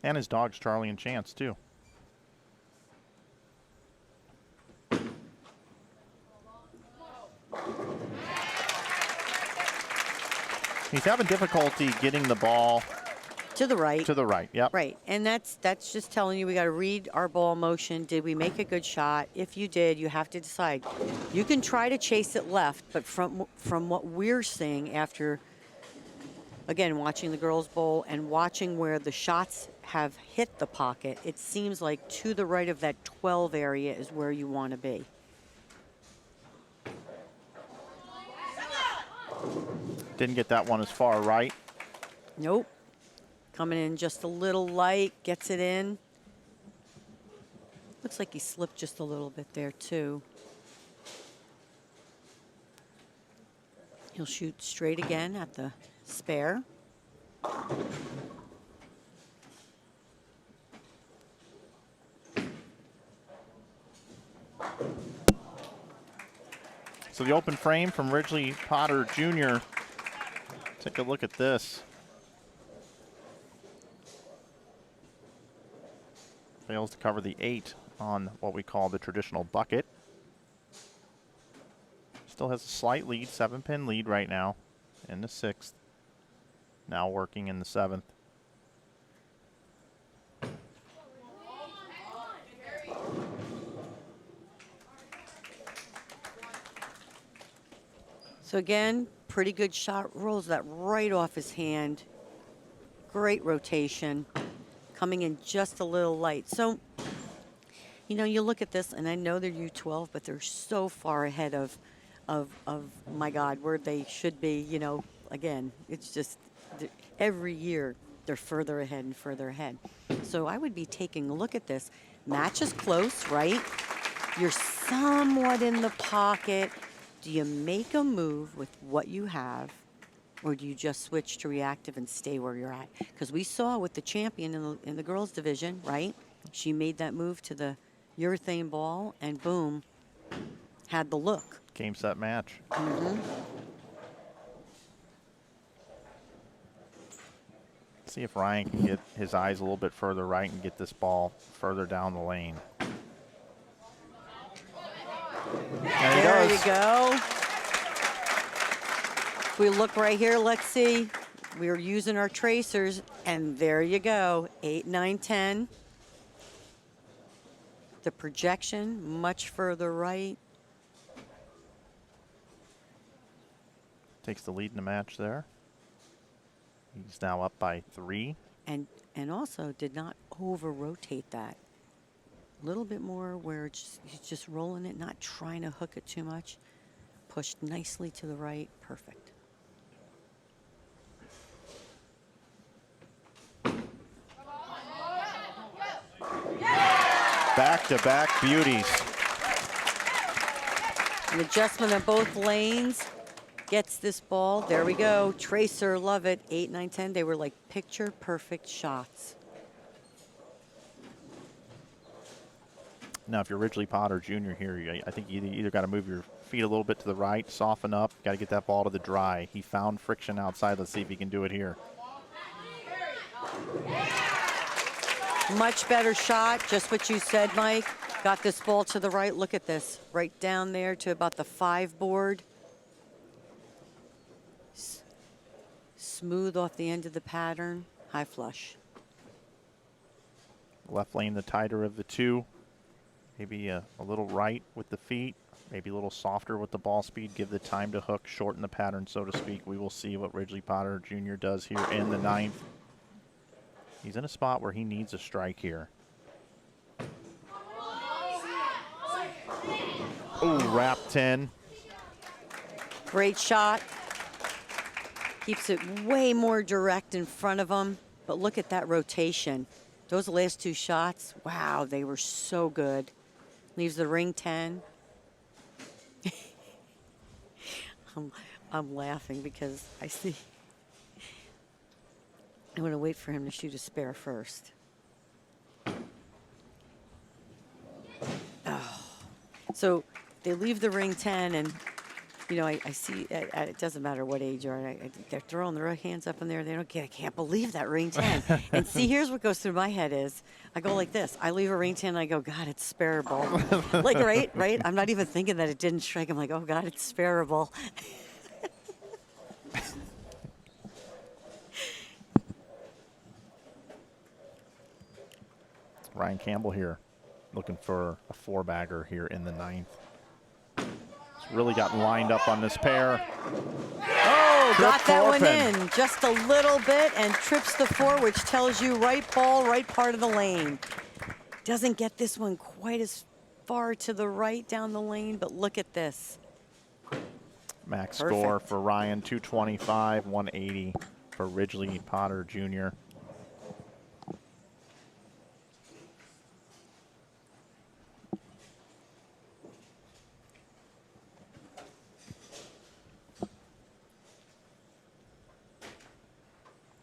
And his dogs, Charlie and Chance, too. He's having difficulty getting the ball To the right. to the right. Yep. Right, and that's just telling you we got to read our ball motion. Did we make a good shot? If you did, you have to decide. You can try to chase it left, but from what we're seeing after, again, watching the girls bowl and watching where the shots have hit the pocket, it seems like to the right of that 12 area is where you want to be. Didn't get that one as far right. Nope. Coming in just a little light, gets it in. Looks like he slipped just a little bit there, too. He'll shoot straight again at the spare. So the open frame from Ridgely Potter Jr. Take a look at this. Fails to cover the 8 on what we call the traditional bucket. Still has a slight lead, 7-pin lead right now in the 6th. Now working in the 7th. So again, pretty good shot. Rolls that right off his hand. Great rotation. Coming in just a little light. So, you know, you look at this, and I know they're U12, but they're so far ahead of my God, where they should be. You know, again, it's just every year they're further ahead and further ahead. So I would be taking a look at this. Match is close, right? You're somewhat in the pocket. Do you make a move with what you have, or do you just switch to reactive and stay where you're at? Because we saw with the champion in the girls division, right? She made that move to the urethane ball, and boom, had the look. Game, set, match. See if Ryan can get his eyes a little bit further right and get this ball further down the lane. There you go. If we look right here, let's see. We're using our tracers, and there you go, 8, 9, 10. The projection much further right. Takes the lead in the match there. He's now up by 3. And also did not over-rotate that. A little bit more where he's just rolling it, not trying to hook it too much. Pushed nicely to the right. Perfect. Back-to-back beauties. An adjustment of both lanes. Gets this ball. There we go. Tracer, love it. 8, 9, 10. They were like picture perfect shots. Now, if you're Ridgely Potter Jr. here, I think you either got to move your feet a little bit to the right, soften up, got to get that ball to the dry. He found friction outside. Let's see if he can do it here. Much better shot. Just what you said, Mike. Got this ball to the right. Look at this. Right down there to about the 5 board. Smooth off the end of the pattern. High flush. Left lane, the tighter of the two. Maybe a little right with the feet. Maybe a little softer with the ball speed. Give the time to hook, shorten the pattern, so to speak. We will see what Ridgely Potter Jr. does here in the 9th. He's in a spot where he needs a strike here. Ooh, wrapped 10. Great shot. Keeps it way more direct in front of him. But look at that rotation. Those last 2 shots, wow, they were so good. Leaves the ring 10. I'm laughing because I see. I'm going to wait for him to shoot a spare first. Oh. So they leave the ring 10, and you know, I see it doesn't matter what age you are. They're throwing their hands up in there. They don't get. I can't believe that ring 10. And see, here's what goes through my head is I go like this. I leave a ring 10. And I go, God, it's spareable. Like right. I'm not even thinking that it didn't strike. I'm like, oh God, it's spareable. Ryan Campbell here, looking for a 4-bagger here in the 9th. Really got lined up on this pair. Oh, got that one Thorfinn. in just a little bit and trips the 4, which tells you right ball, right part of the lane. Doesn't get this one quite as far to the right down the lane, but look at this. Max Perfect. score for Ryan, 225, 180 for Ridgely Potter Jr.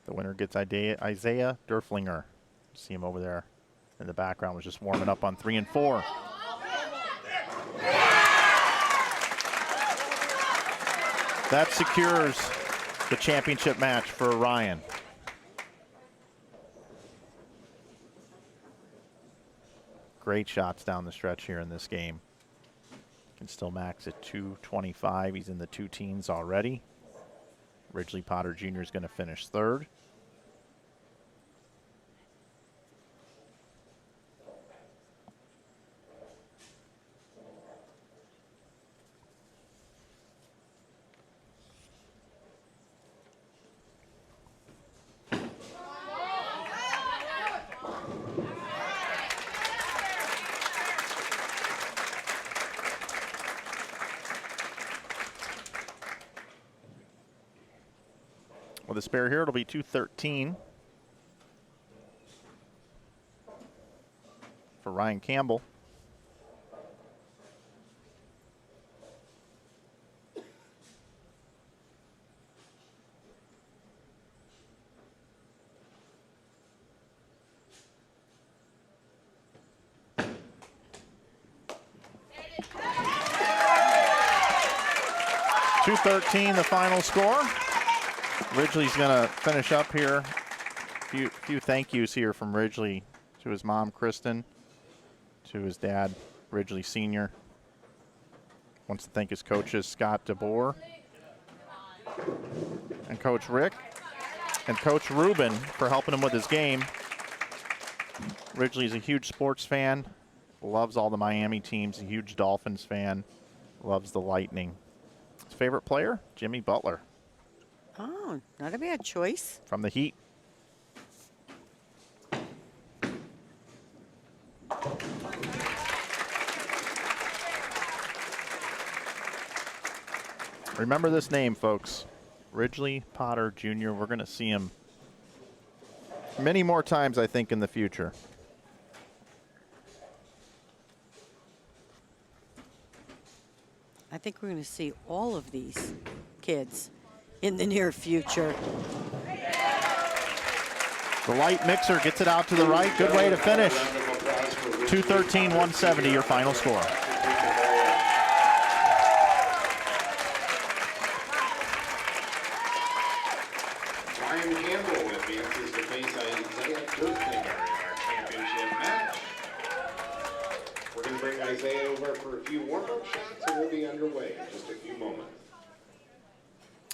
The winner gets Isaiah Derflinger. See him over there in the background, was just warming up on 3 and 4. That secures the championship match for Ryan. Great shots down the stretch here in this game. Can still max at 225. He's in the 2 teens already. Ridgely Potter Jr. is going to finish 3rd. With a spare here, it'll be 213 for Ryan Campbell. .213 the final score. Ridgely's going to finish up here. Few thank yous here from Ridgely to his mom, Kristen, to his dad, Ridgely Sr. Wants to thank his coaches, Scott DeBoer, and Coach Rick, and Coach Ruben for helping him with his game. Ridgely's a huge sports fan, loves all the Miami teams, a huge Dolphins fan, loves the Lightning. His favorite player, Jimmy Butler. Oh, not a bad choice. From the Heat. Remember this name, folks. Ridgely Potter Jr. We're going to see him many more times, I think, in the future. I think we're going to see all of these kids in the near future. The light mixer gets it out to the right. Good way to finish. 213, 170, your final score. Ryan Campbell advances to face Isaiah Derflinger in our championship match. We're going to bring Isaiah over for a few warm-up shots, and we'll be underway in just a few moments.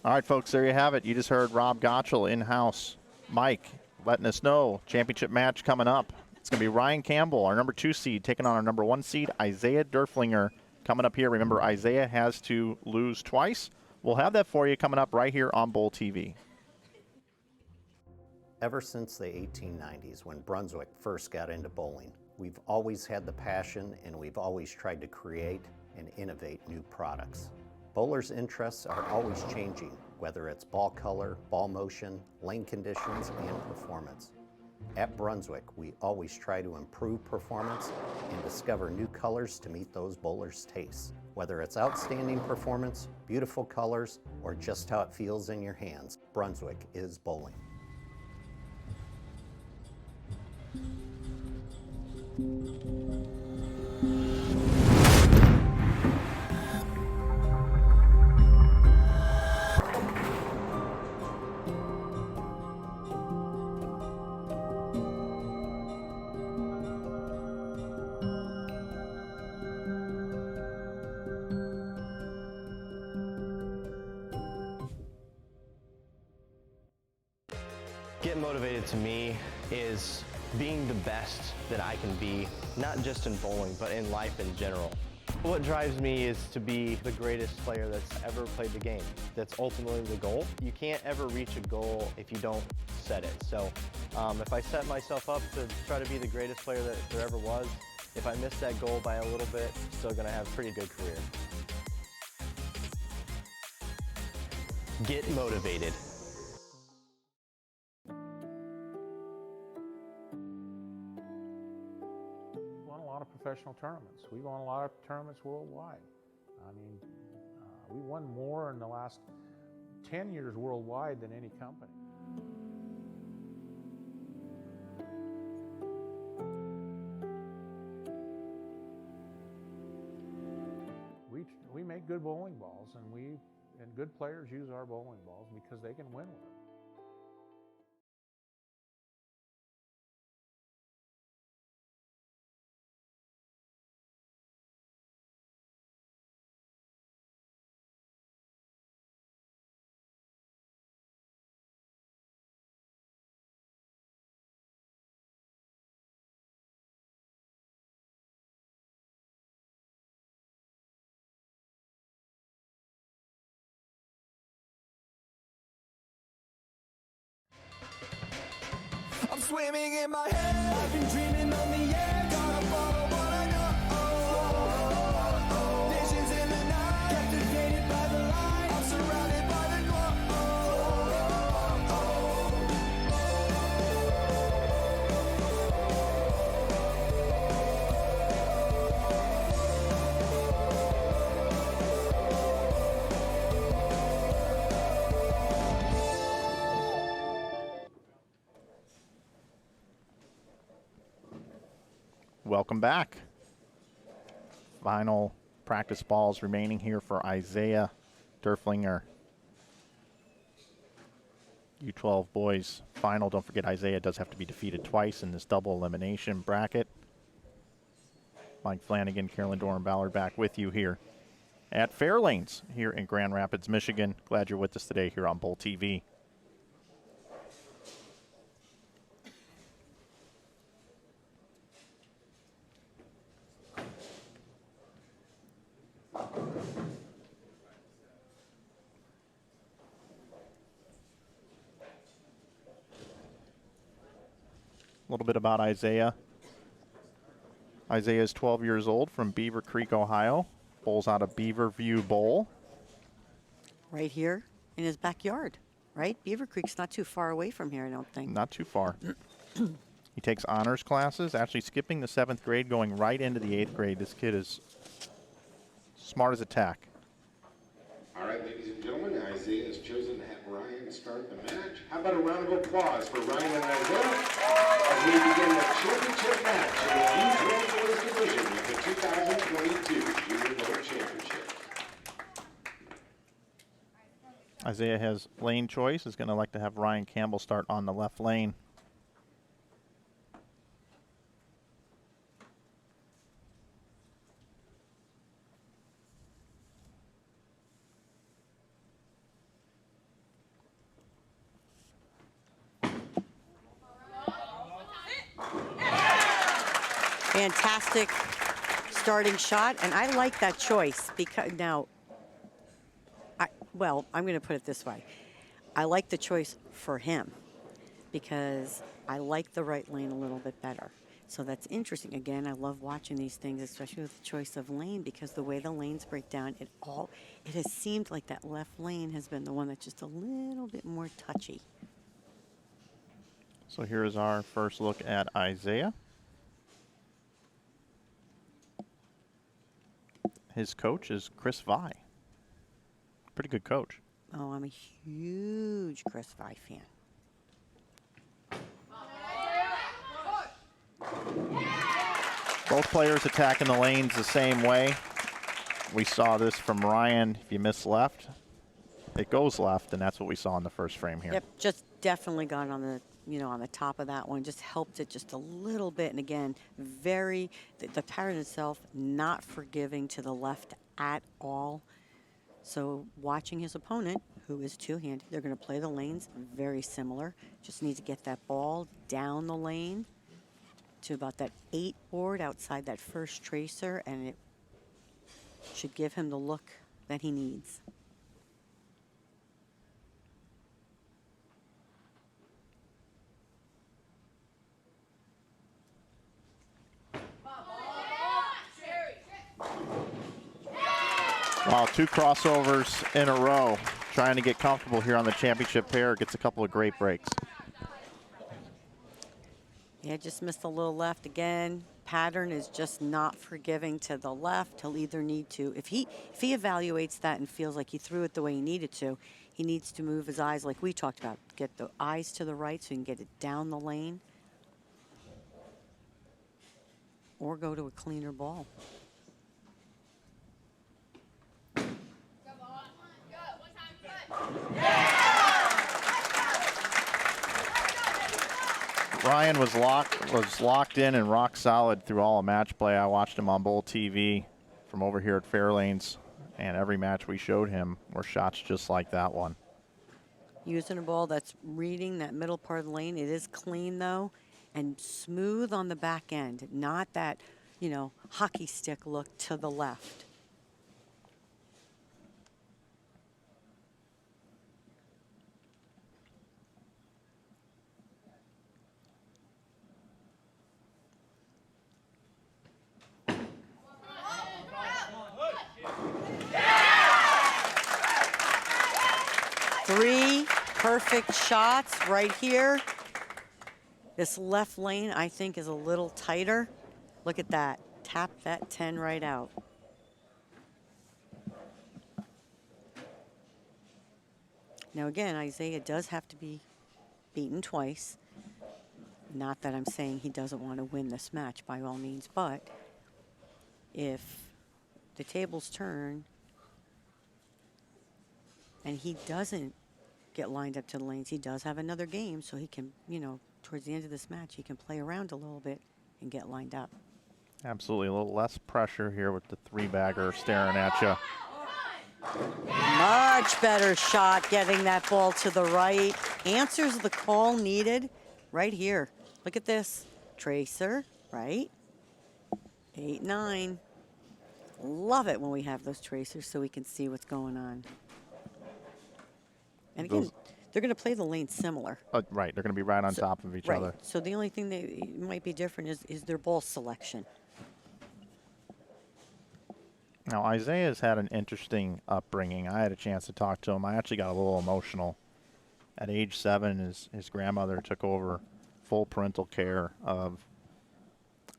All right, folks, there you have it. You just heard Rob Gottschall in-house. Mike, letting us know championship match coming up. It's going to be Ryan Campbell, our number 2 seed, taking on our number 1 seed, Isaiah Derflinger, coming up here. Remember, Isaiah has to lose twice. We'll have that for you coming up right here on Bowl TV. Ever since the 1890s, when Brunswick first got into bowling, we've always had the passion and we've always tried to create and innovate new products. Bowlers' interests are always changing, whether it's ball color, ball motion, lane conditions, and performance. At Brunswick, we always try to improve performance and discover new colors to meet those bowlers' tastes. Whether it's outstanding performance, beautiful colors, or just how it feels in your hands, Brunswick is bowling. Get motivated to me is being the best that I can be, not just in bowling, but in life in general. What drives me is to be the greatest player that's ever played the game. That's ultimately the goal. You can't ever reach a goal if you don't set it. So if I set myself up to try to be the greatest player that there ever was, if I miss that goal by a little bit, I'm still gonna have a pretty good career. Get motivated. Professional tournaments. We won a lot of tournaments worldwide. I mean, we won more in the last 10 years worldwide than any company. We make good bowling balls, and good players use our bowling balls because they can win with them. I'm swimming in my head. I've been dreaming on the air. Gotta follow what I know. Visions in the night. Captivated by the light. I'm surrounded by the glow. Welcome back. Final practice balls remaining here for Isaiah Derflinger. U12 boys final. Don't forget, Isaiah does have to be defeated twice in this double elimination bracket. Mike Flanagan, Carolyn Doran Ballard back with you here at Fairlanes here in Grand Rapids, Michigan. Glad you're with us today here on Bowl TV. A little bit about Isaiah. Isaiah is 12 years old from Beaver Creek, Ohio. Bowls out of Beaver View Bowl. Right here in his backyard, right? Beaver Creek's not too far away from here, I don't think. Not too far. He takes honors classes, actually skipping the 7th grade, going right into the 8th grade. This kid is smart as a tack. All right, ladies and gentlemen, Isaiah has chosen to have Ryan start the match. How about a round of applause for Ryan and Isaiah as we begin the championship match in the U12 boys division of the 2022 Junior Bowl Championship. Isaiah has lane choice, is going to like to have Ryan Campbell start on the left lane. Fantastic starting shot, and I like that choice because now, well, I'm going to put it this way. I like the choice for him because I like the right lane a little bit better. So that's interesting. Again, I love watching these things, especially with the choice of lane, because the way the lanes break down, it has seemed like that left lane has been the one that's just a little bit more touchy. So here's our first look at Isaiah. His coach is Chris Vi. Pretty good coach. Oh, I'm a huge Chris Vi fan. Both players attacking the lanes the same way. We saw this from Ryan. If you miss left, it goes left, and that's what we saw in the first frame here. Yep, just definitely got on the, on the top of that one. Just helped it just a little bit. And again, the pattern itself, not forgiving to the left at all. So watching his opponent, who is two-handed, they're going to play the lanes very similar. Just need to get that ball down the lane to about that 8 board outside that first tracer, and it should give him the look that he needs. Wow, 2 crossovers in a row. Trying to get comfortable here on the championship pair. Gets a couple of great breaks. Yeah, just missed a little left again. Pattern is just not forgiving to the left. He'll either need to, if he evaluates that and feels like he threw it the way he needed to, he needs to move his eyes like we talked about. Get the eyes to the right so he can get it down the lane. Or go to a cleaner ball. Ryan was locked in and rock solid through all of match play. I watched him on Bowl TV from over here at Fairlanes, and every match we showed him were shots just like that one. Using a ball that's reading that middle part of the lane. It is clean though, and smooth on the back end. Not that, hockey stick look to the left. Three perfect shots right here. This left lane, I think, is a little tighter. Look at that. Tap that 10 right out. Now again, Isaiah does have to be beaten twice. Not that I'm saying he doesn't want to win this match by all means, but if the tables turn and he doesn't get lined up to the lanes, he does have another game, so he can, towards the end of this match, he can play around a little bit and get lined up. Absolutely, a little less pressure here with the 3-bagger staring at you. Much better shot getting that ball to the right. Answers the call needed right here. Look at this. Tracer, right? 8-9. Love it when we have those tracers so we can see what's going on. And again, they're going to play the lane similar. Right, they're going to be right on top of each other. So the only thing that might be different is their ball selection. Now, Isaiah's had an interesting upbringing. I had a chance to talk to him. I actually got a little emotional. At age 7, his grandmother took over full parental care of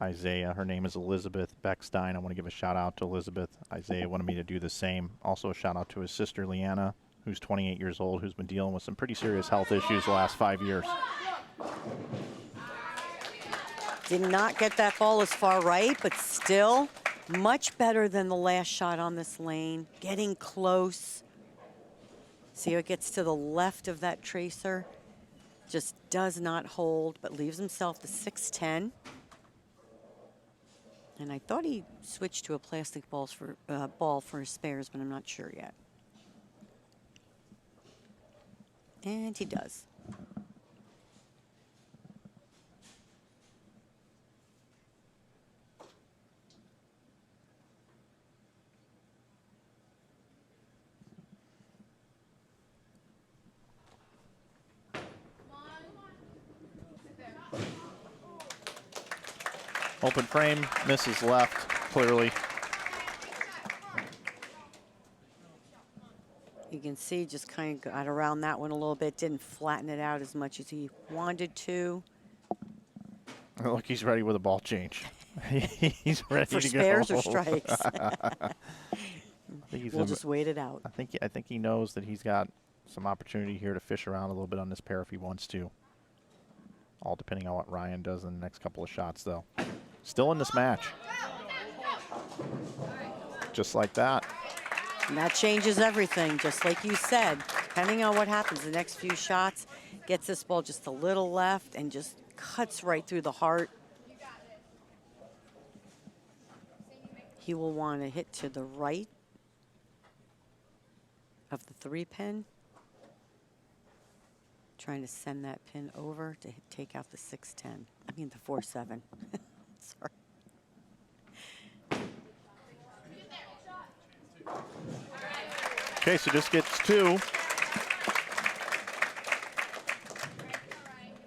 Isaiah. Her name is Elizabeth Beckstein. I want to give a shout out to Elizabeth. Isaiah wanted me to do the same. Also a shout out to his sister Leanna, who's 28 years old, who's been dealing with some pretty serious health issues the last 5 years. Did not get that ball as far right, but still much better than the last shot on this lane. Getting close. See how it gets to the left of that tracer? Just does not hold, but leaves himself the 6-10. And I thought he switched to a plastic ball for his spares, but I'm not sure yet. And he does. Open frame, misses left, clearly. You can see just kind of got around that one a little bit, didn't flatten it out as much as he wanted to. Look, he's ready with a ball change. He's ready For to spares go. or strikes. I think We'll just wait it out. I think he knows that he's got some opportunity here to fish around a little bit on this pair if he wants to. All depending on what Ryan does in the next couple of shots, though. Still in this match. Just like that. And that changes everything, just like you said. Depending on what happens the next few shots, gets this ball just a little left and just cuts right through the heart. He will want to hit to the right of the 3-pin. Trying to send that pin over to take out the 6-10. I mean the 4-7. Sorry. Okay, so just gets 2.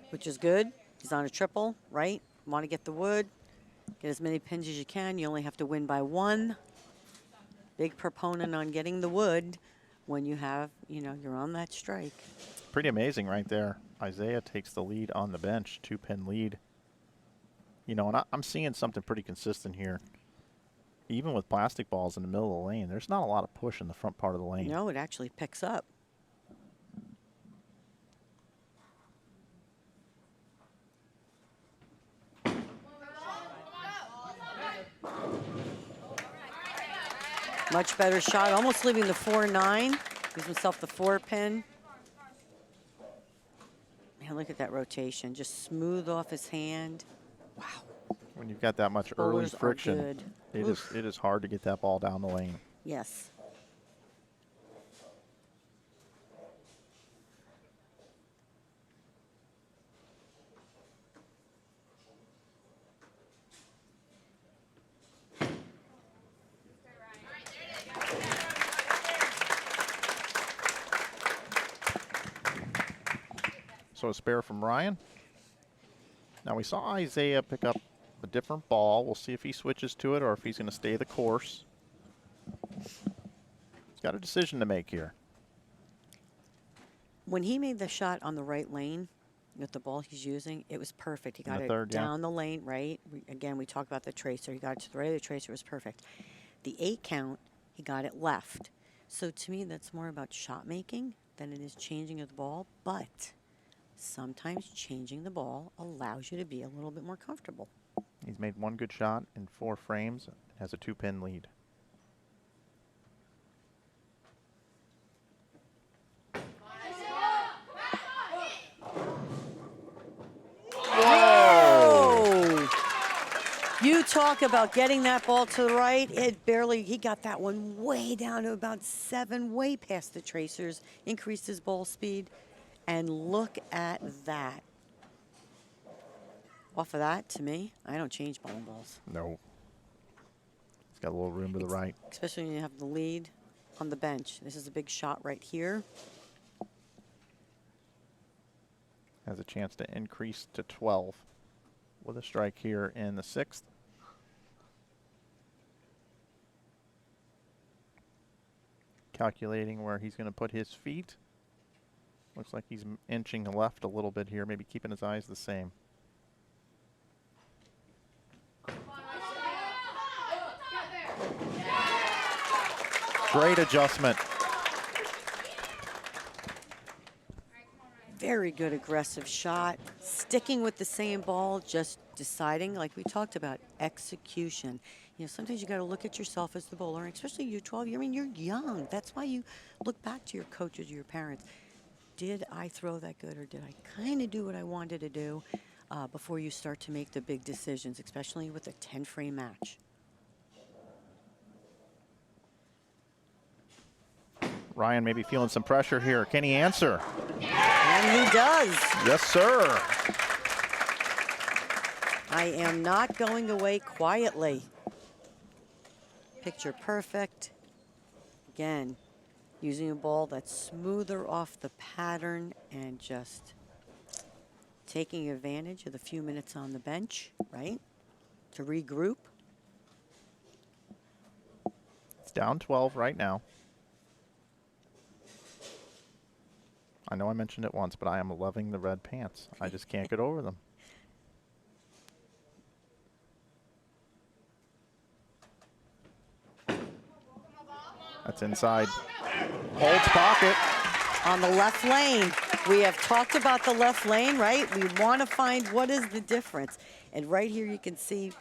Which is good. He's on a triple, right? Want to get the wood. Get as many pins as you can. You only have to win by 1. Big proponent on getting the wood when you have, you know, you're on that strike. Pretty amazing right there. Isaiah takes the lead on the bench, 2-pin lead. You know, and I'm seeing something pretty consistent here. Even with plastic balls in the middle of the lane, there's not a lot of push in the front part of the lane. No, it actually picks up. Much better shot, almost leaving the 4-9. Gives himself the 4-pin. Man, look at that rotation. Just smooth off his hand. Wow. When you've got that much early Bowlers are friction, good. it is hard to get that ball down the lane. Yes. So a spare from Ryan. Now we saw Isaiah pick up a different ball. We'll see if he switches to it or if he's going to stay the course. He's got a decision to make here. When he made the shot on the right lane with the ball he's using, it was perfect. He got it third, yeah. down the lane, right? Again, we talked about the tracer. He got it to the right of the tracer. It was perfect. The 8 count, he got it left. So to me, that's more about shot making than it is changing of the ball. But sometimes changing the ball allows you to be a little bit more comfortable. He's made 1 good shot in 4 frames, has a 2-pin lead. Whoa! You talk about getting that ball to the right. It barely, he got that one way down to about 7, way past the tracers, increased his ball speed. And look at that. Off of that, to me, I don't change bowling balls. No. He's got a little room to the right. Especially when you have the lead on the bench. This is a big shot right here. Has a chance to increase to 12 with a strike here in the 6th. Calculating where he's going to put his feet. Looks like he's inching left a little bit here, maybe keeping his eyes the same. Great adjustment. Very good aggressive shot. Sticking with the same ball, just deciding, like we talked about, execution. You know, sometimes you got to look at yourself as the bowler, especially U12. I mean, you're young. That's why you look back to your coaches, your parents. Did I throw that good, or did I kind of do what I wanted to do before you start to make the big decisions, especially with a 10-frame match? Ryan may be feeling some pressure here. Can he answer? And he does. Yes, sir. I am not going away quietly. Picture perfect. Again, using a ball that's smoother off the pattern and just taking advantage of the few minutes on the bench, right? to regroup. It's down 12 right now. I know I mentioned it once, but I am loving the red pants. I just can't get over them. That's inside. Holds pocket. On the left lane. We have talked about the left lane, right? We want to find what is the difference. And right here you can see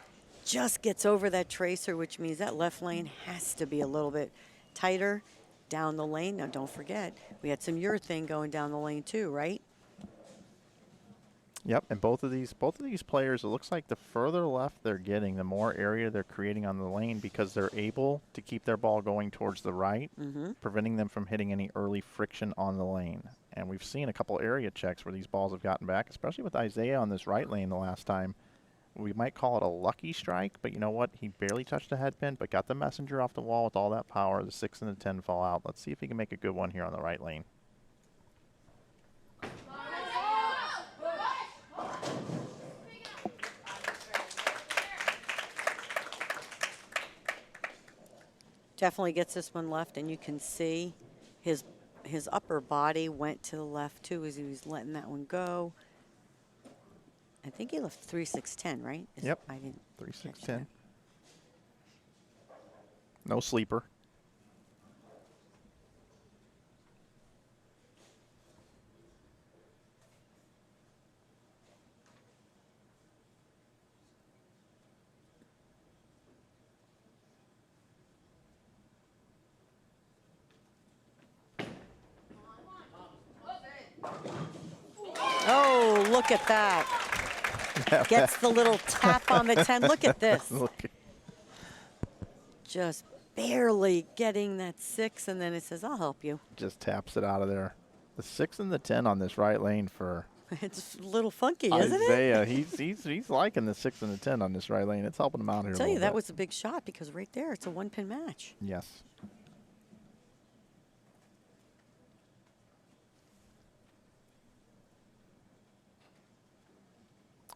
just gets over that tracer, which means that left lane has to be a little bit tighter down the lane. Now don't forget, we had some urethane going down the lane too, right? Yep, and both of these players, it looks like the further left they're getting, the more area they're creating on the lane because they're able to keep their ball going towards the right, preventing them from hitting any early friction on the lane. And we've seen a couple area checks where these balls have gotten back, especially with Isaiah on this right lane the last time. We might call it a lucky strike, but you know what? He barely touched the head pin, but got the messenger off the wall with all that power. The 6 and the 10 fall out. Let's see if he can make a good one here on the right lane. Definitely gets this one left, and you can see his upper body went to the left too as he was letting that one go. I think he left 3-6-10, right? Yep. I didn't 3-6-10. No sleeper. Oh, look at that. Gets the little tap on the 10. Look at this. Just barely getting that 6, and then it says, I'll help you. Just taps it out of there. The 6 and the 10 on this right lane for It's a little funky, isn't it? Isaiah. He's liking the 6 and the 10 on this right lane. It's helping him out here. I'll tell you, that was a big shot because right there, it's a 1-pin match. Yes.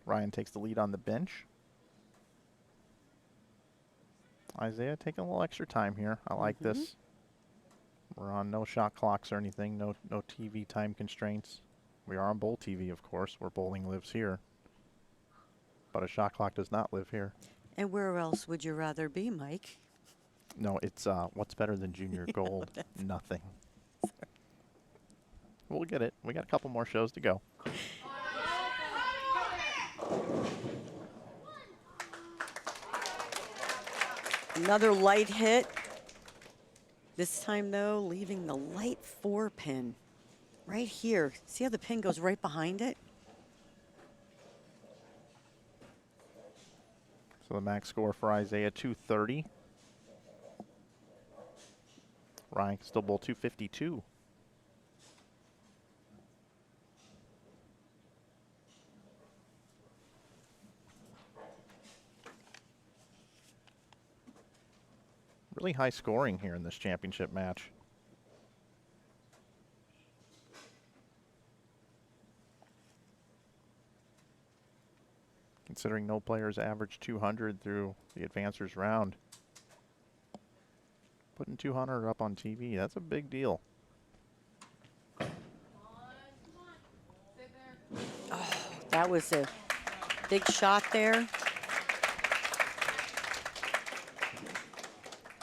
Ryan takes the lead on the bench. Isaiah taking a little extra time here. I like this. We're on no shot clocks or anything, no TV time constraints. We are on Bowl TV, of course, where bowling lives here. But a shot clock does not live here. And where else would you rather be, Mike? No, it's what's better than junior gold? Nothing. We'll get it. We got a couple more shows to go. Another light hit. This time, though, leaving the light 4-pin right here. See how the pin goes right behind it? So the max score for Isaiah, 230. Ryan can still bowl 252. Really high scoring here in this championship match. Considering no players average 200 through the advancers round. Putting 200 up on TV, that's a big deal. Oh, that was a big shot there.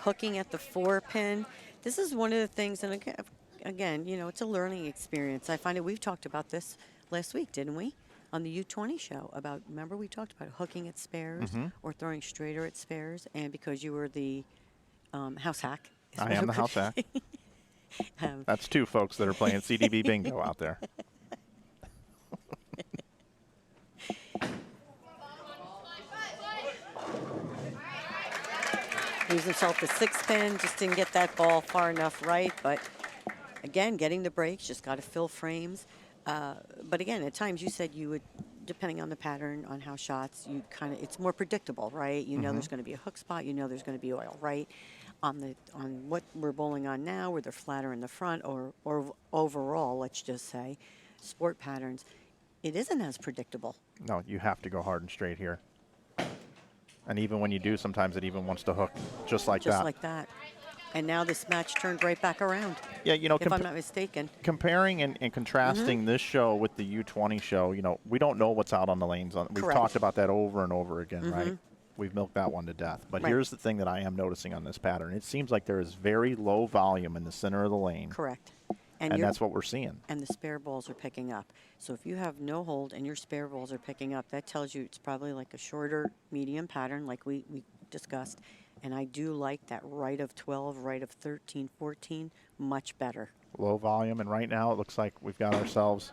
Hooking at the 4-pin. This is one of the things, and again, you know, it's a learning experience. I find it, we've talked about this last week, didn't we? On the U20 show about, remember we talked about hooking at spares or throwing straighter at spares, and because you were the house hack. I am the house hack. That's two folks that are playing CDB bingo out there. Used himself the 6-pin, just didn't get that ball far enough right, but again, getting the breaks, just got to fill frames. But again, at times you said you would, depending on the pattern, on how shots, you kind of, it's more predictable, right? You know there's going to be a hook spot, you know there's going to be oil, right? On what we're bowling on now, where they're flatter in the front, or overall, let's just say, sport patterns, it isn't as predictable. No, you have to go hard and straight here. And even when you do, sometimes it even wants to hook just like that. Just like that. And now this match turned right back around. Yeah, you know, if I'm not mistaken. Comparing and contrasting this show with the U20 show, you know, we don't know what's out on the lanes. We've Correct. talked about that over and over again, right? We've milked that one to death. But Right. here's the thing that I am noticing on this pattern. It seems like there is very low volume in the center of the lane. Correct. And that's what we're seeing. And the spare balls are picking up. So if you have no hold and your spare balls are picking up, that tells you it's probably like a shorter medium pattern like we discussed. And I do like that right of 12, right of 13, 14, much better. Low volume, and right now it looks like we've got ourselves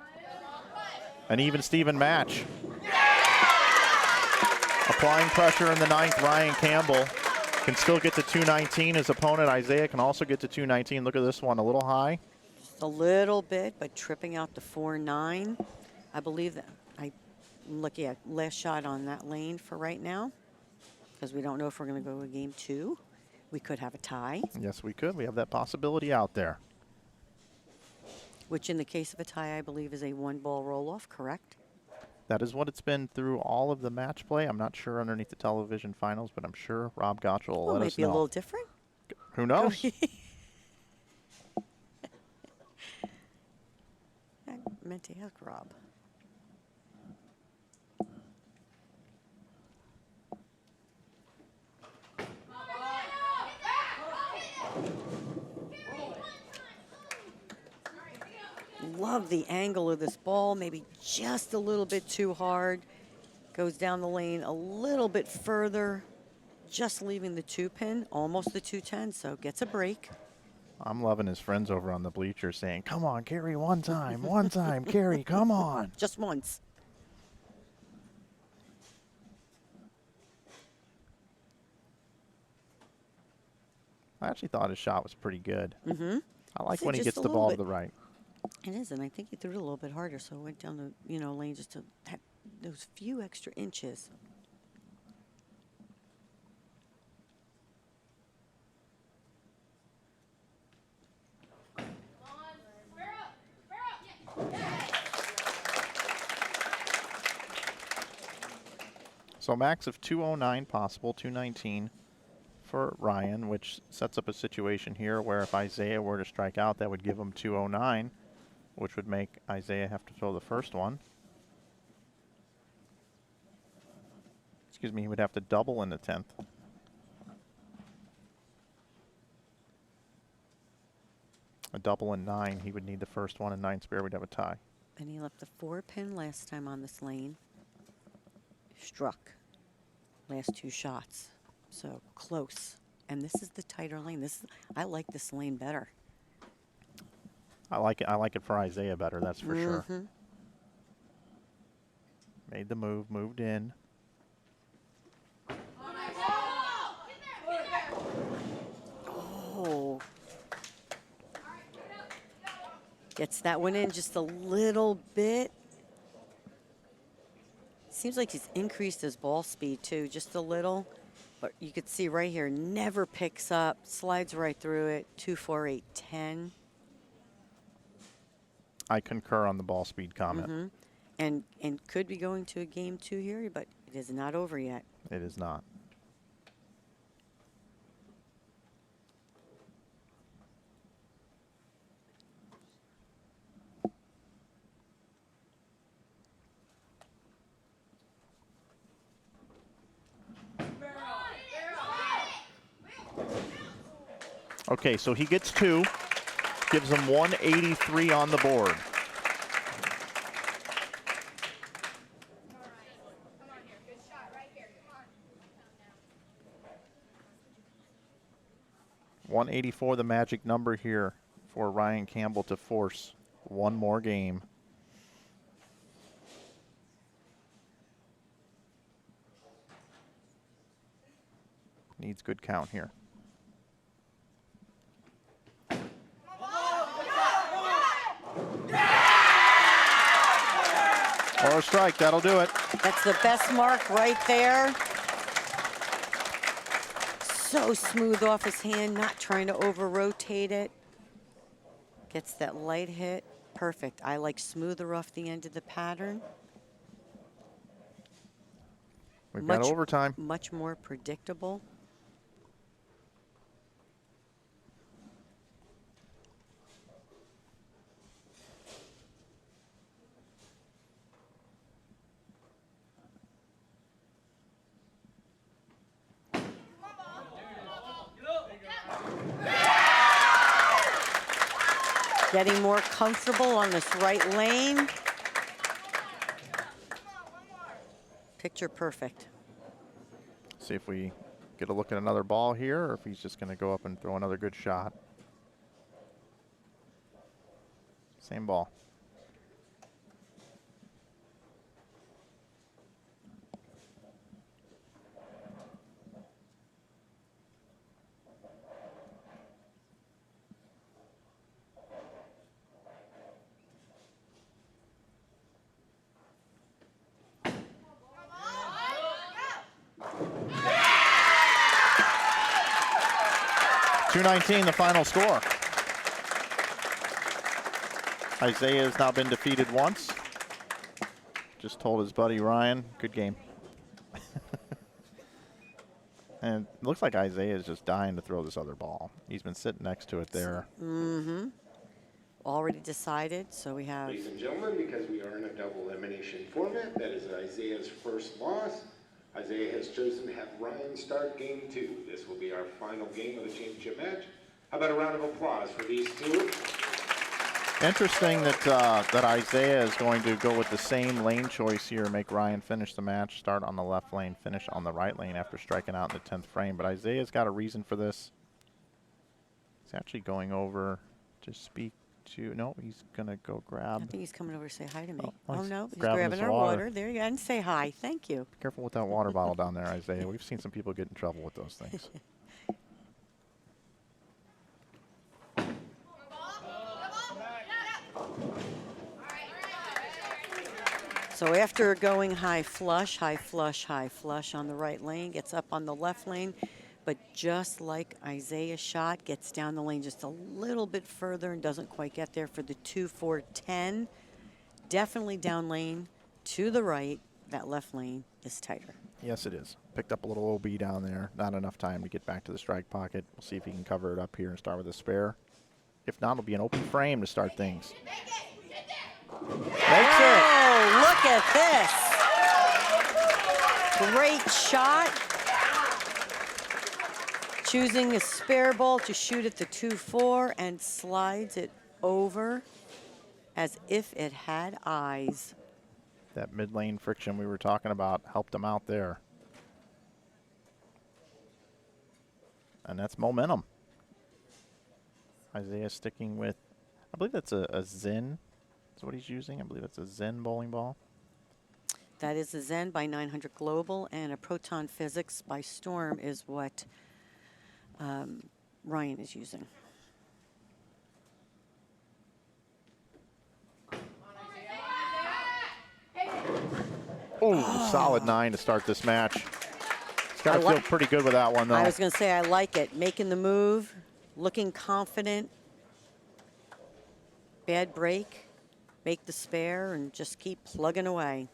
an even Steven match. Applying pressure in the ninth, Ryan Campbell can still get to 219. His opponent, Isaiah, can also get to 219. Look at this one, a little high. Just a little bit, but tripping out the 4-9. I believe that I'm looking at last shot on that lane for right now, because we don't know if we're going to go to game 2. We could have a tie. Yes, we could. We have that possibility out there. Which in the case of a tie, I believe is a 1-ball roll-off, correct? That is what it's been through all of the match play. I'm not sure underneath the television finals, but I'm sure Rob Gottschall will let us know. Well, maybe a little different. Who knows? I meant to ask Rob. Love the angle of this ball, maybe just a little bit too hard. Goes down the lane a little bit further, just leaving the 2-pin, almost the 210, so gets a break. I'm loving his friends over on the bleachers saying, come on, Carrie, one time, Carrie, come on. Just once. I actually thought his shot was pretty good. I like See, when he just gets a the little ball bit. to the right. It is, and I think he threw it a little bit harder, so it went down the lane just to have those few extra inches. So max of 209 possible, 219 for Ryan, which sets up a situation here where if Isaiah were to strike out, that would give him 209, which would make Isaiah have to throw the first one. Excuse me, he would have to double in the 10th. A double in 9, he would need the first one, and 9 spare, we'd have a tie. And he left the 4-pin last time on this lane. Struck. Last 2 shots. So close. And this is the tighter lane. I like this lane better. I like it for Isaiah better, that's for sure. Made the move, moved in. Oh. Gets that one in just a little bit. Seems like he's increased his ball speed too, just a little. But you could see right here, never picks up, slides right through it, 2, 4, 8, 10. I concur on the ball speed comment. And could be going to a game 2 here, but it is not over yet. It is not. Okay, so he gets 2, gives him 183 on the board. Come on here, good shot right here, come on. 184, the magic number here for Ryan Campbell to force one more game. Needs good count here. Or a strike, that'll do it. That's the best mark right there. So smooth off his hand, not trying to over-rotate it. Gets that light hit. Perfect. I like smoother off the end of the pattern. We've got overtime. Much more predictable. Getting more comfortable on this right lane. Picture perfect. See if we get a look at another ball here, or if he's just going to go up and throw another good shot. Same ball. .219 the final score. Isaiah has now been defeated once. Just told his buddy Ryan, good game. And it looks like Isaiah is just dying to throw this other ball. He's been sitting next to it there. Mm-hmm. Already decided, so we have... Ladies and gentlemen, because we are in a double elimination format, that is Isaiah's first loss. Isaiah has chosen to have Ryan start game 2. This will be our final game of the championship match. How about a round of applause for these two? Interesting that that Isaiah is going to go with the same lane choice here, make Ryan finish the match, start on the left lane, finish on the right lane after striking out in the 10th frame. But Isaiah's got a reason for this. He's actually going over to speak to, no, he's going to go grab. I think he's coming over to say hi to me. Oh, No, he's grabbing grabbing his our water. water. There you go, and say hi. Thank you. Be careful with that water bottle down there, Isaiah. We've seen some people get in trouble with those things. So after going high flush, high flush, high flush on the right lane, gets up on the left lane, but just like Isaiah's shot, gets down the lane just a little bit further and doesn't quite get there for the 2-4-10. Definitely down lane to the right. That left lane is tighter. Yes, it is. Picked up a little OB down there. Not enough time to get back to the strike pocket. We'll see if he can cover it up here and start with a spare. If not, it'll be an open frame to start things. Makes it. Oh, look at this. Great shot. Choosing a spare ball to shoot at the 2-4 and slides it over as if it had eyes. That mid-lane friction we were talking about helped him out there. And that's momentum. Isaiah sticking with, I believe that's a Zen. That's what he's using. I believe that's a Zen bowling ball. That is a Zen by 900 Global, and a Proton Physics by Storm is what Ryan is using. Oh, solid 9 to start this match. He's got to feel pretty good with that one, though. I was going to say, I like it. Making the move, looking confident. Bad break. Make the spare and just keep plugging away.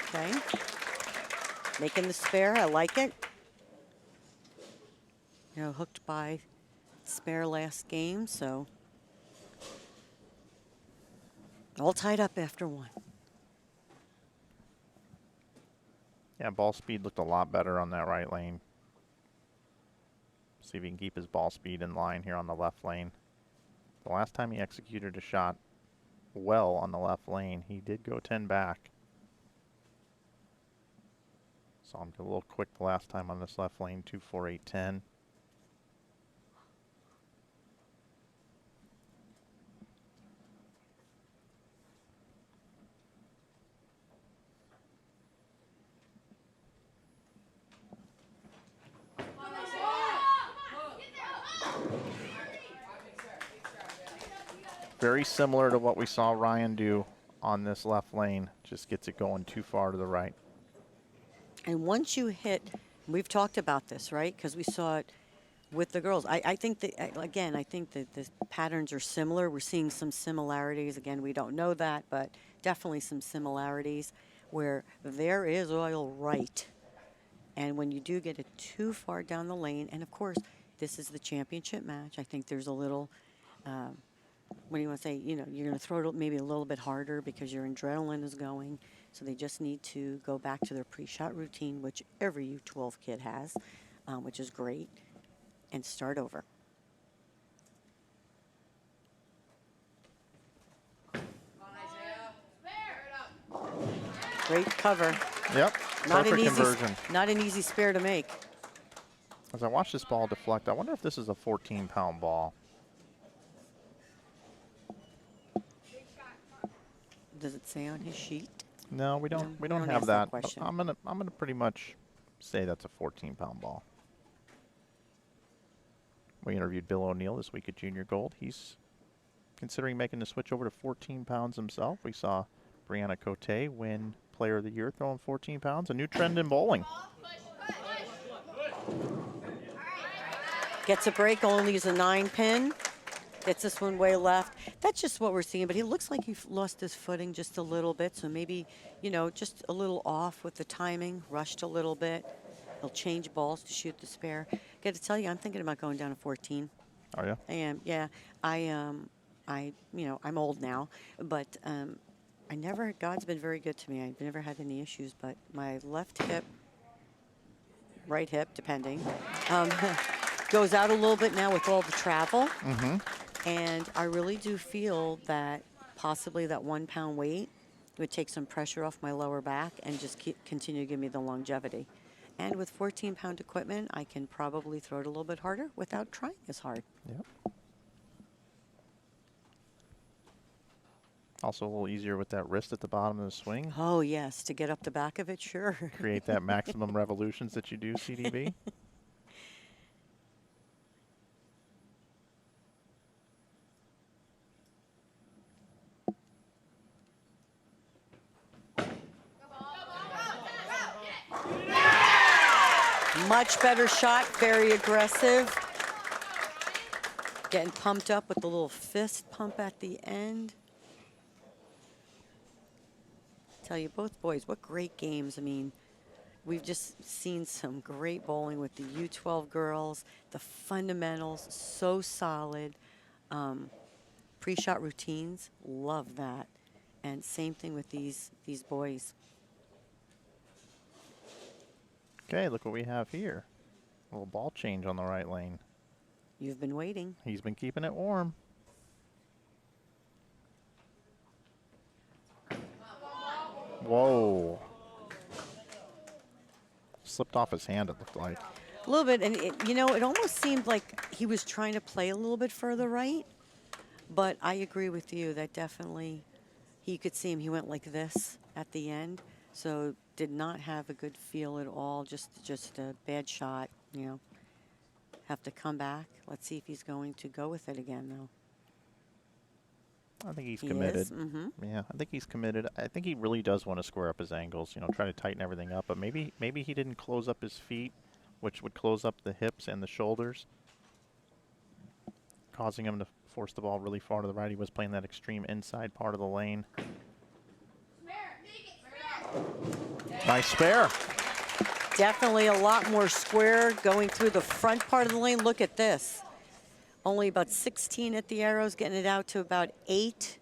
Okay. Making the spare, I like it. You know, hooked by spare last game, so all tied up after one. Yeah, ball speed looked a lot better on that right lane. See if he can keep his ball speed in line here on the left lane. The last time he executed a shot well on the left lane, he did go 10 back. Saw him get a little quick the last time on this left lane, 2-4-8-10. Very similar to what we saw Ryan do on this left lane. Just gets it going too far to the right. And once you hit, we've talked about this, right? Because we saw it with the girls. I think that, again, I think that the patterns are similar. We're seeing some similarities. Again, we don't know that, but definitely some similarities where there is oil right. And when you do get it too far down the lane, and of course, this is the championship match. I think there's a little, what do you want to say? You know, you're going to throw it maybe a little bit harder because your adrenaline is going. So they just need to go back to their pre-shot routine, which every U12 kid has, which is great, and start over. Great cover. Yep, perfect conversion. Not an easy spare to make. As I watch this ball deflect, I wonder if this is a 14-pound ball. Does it say on his sheet? No, we don't. No, we don't don't have ask that that. But question. I'm gonna pretty much say that's a 14-pound ball. We interviewed Bill O'Neill this week at Junior Gold. He's considering making the switch over to 14 pounds himself. We saw Brianna Cote win Player of the Year throwing 14 pounds. A new trend in bowling. Gets a break, only use a 9-pin. Gets this one way left. That's just what we're seeing, but he looks like he lost his footing just a little bit, so maybe, you know, just a little off with the timing, rushed a little bit. He'll change balls to shoot the spare. Got to tell you, I'm thinking about going down to 14. Are you? I am, yeah. You know, I'm old now, but God's been very good to me. I've never had any issues, but my left hip, right hip, depending, goes out a little bit now with all the travel. And I really do feel that possibly that 1 pound weight would take some pressure off my lower back and just continue to give me the longevity. And with 14-pound equipment, I can probably throw it a little bit harder without trying as hard. Yep. Also a little easier with that wrist at the bottom of the swing. Oh, yes, to get up the back of it, sure. Create that maximum revolutions that you do, CDB. Much better shot, very aggressive. Getting pumped up with the little fist pump at the end. Tell you, both boys, what great games. I mean, we've just seen some great bowling with the U12 girls. The fundamentals, so solid. Pre-shot routines, love that. And same thing with these boys. Okay, look what we have here. A little ball change on the right lane. You've been waiting. He's been keeping it warm. Whoa. Slipped off his hand, it looked like. A little bit, and you know, it almost seemed like he was trying to play a little bit further right. But I agree with you that definitely, you could see him. He went like this at the end, so did not have a good feel at all. Just a bad shot. You know, have to come back. Let's see if he's going to go with it again, though. I think he's He committed. is? Mhm. Yeah, I think he's committed. I think he really does want to square up his angles, you know, try to tighten everything up. But maybe he didn't close up his feet, which would close up the hips and the shoulders, causing him to force the ball really far to the right. He was playing that extreme inside part of the lane. Nice spare. Definitely a lot more square going through the front part of the lane. Look at this. Only about 16 at the arrows, getting it out to about 8.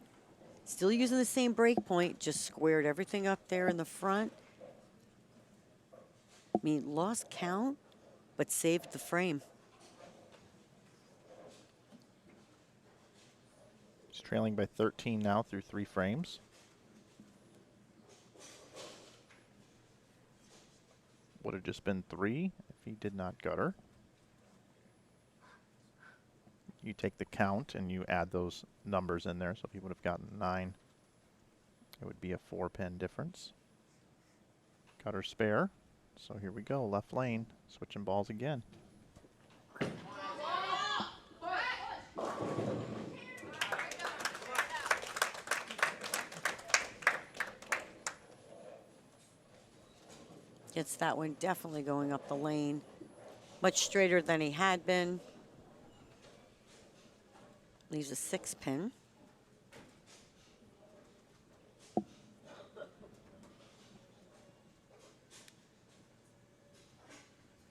Still using the same break point, just squared everything up there in the front. I mean, lost count, but saved the frame. He's trailing by 13 now through 3 frames. Would have just been 3 if he did not gutter. You take the count and you add those numbers in there. So if he would have gotten 9, it would be a 4-pin difference. Gutter spare. So here we go, left lane, switching balls again. Gets that one definitely going up the lane. Much straighter than he had been. Leaves a 6-pin.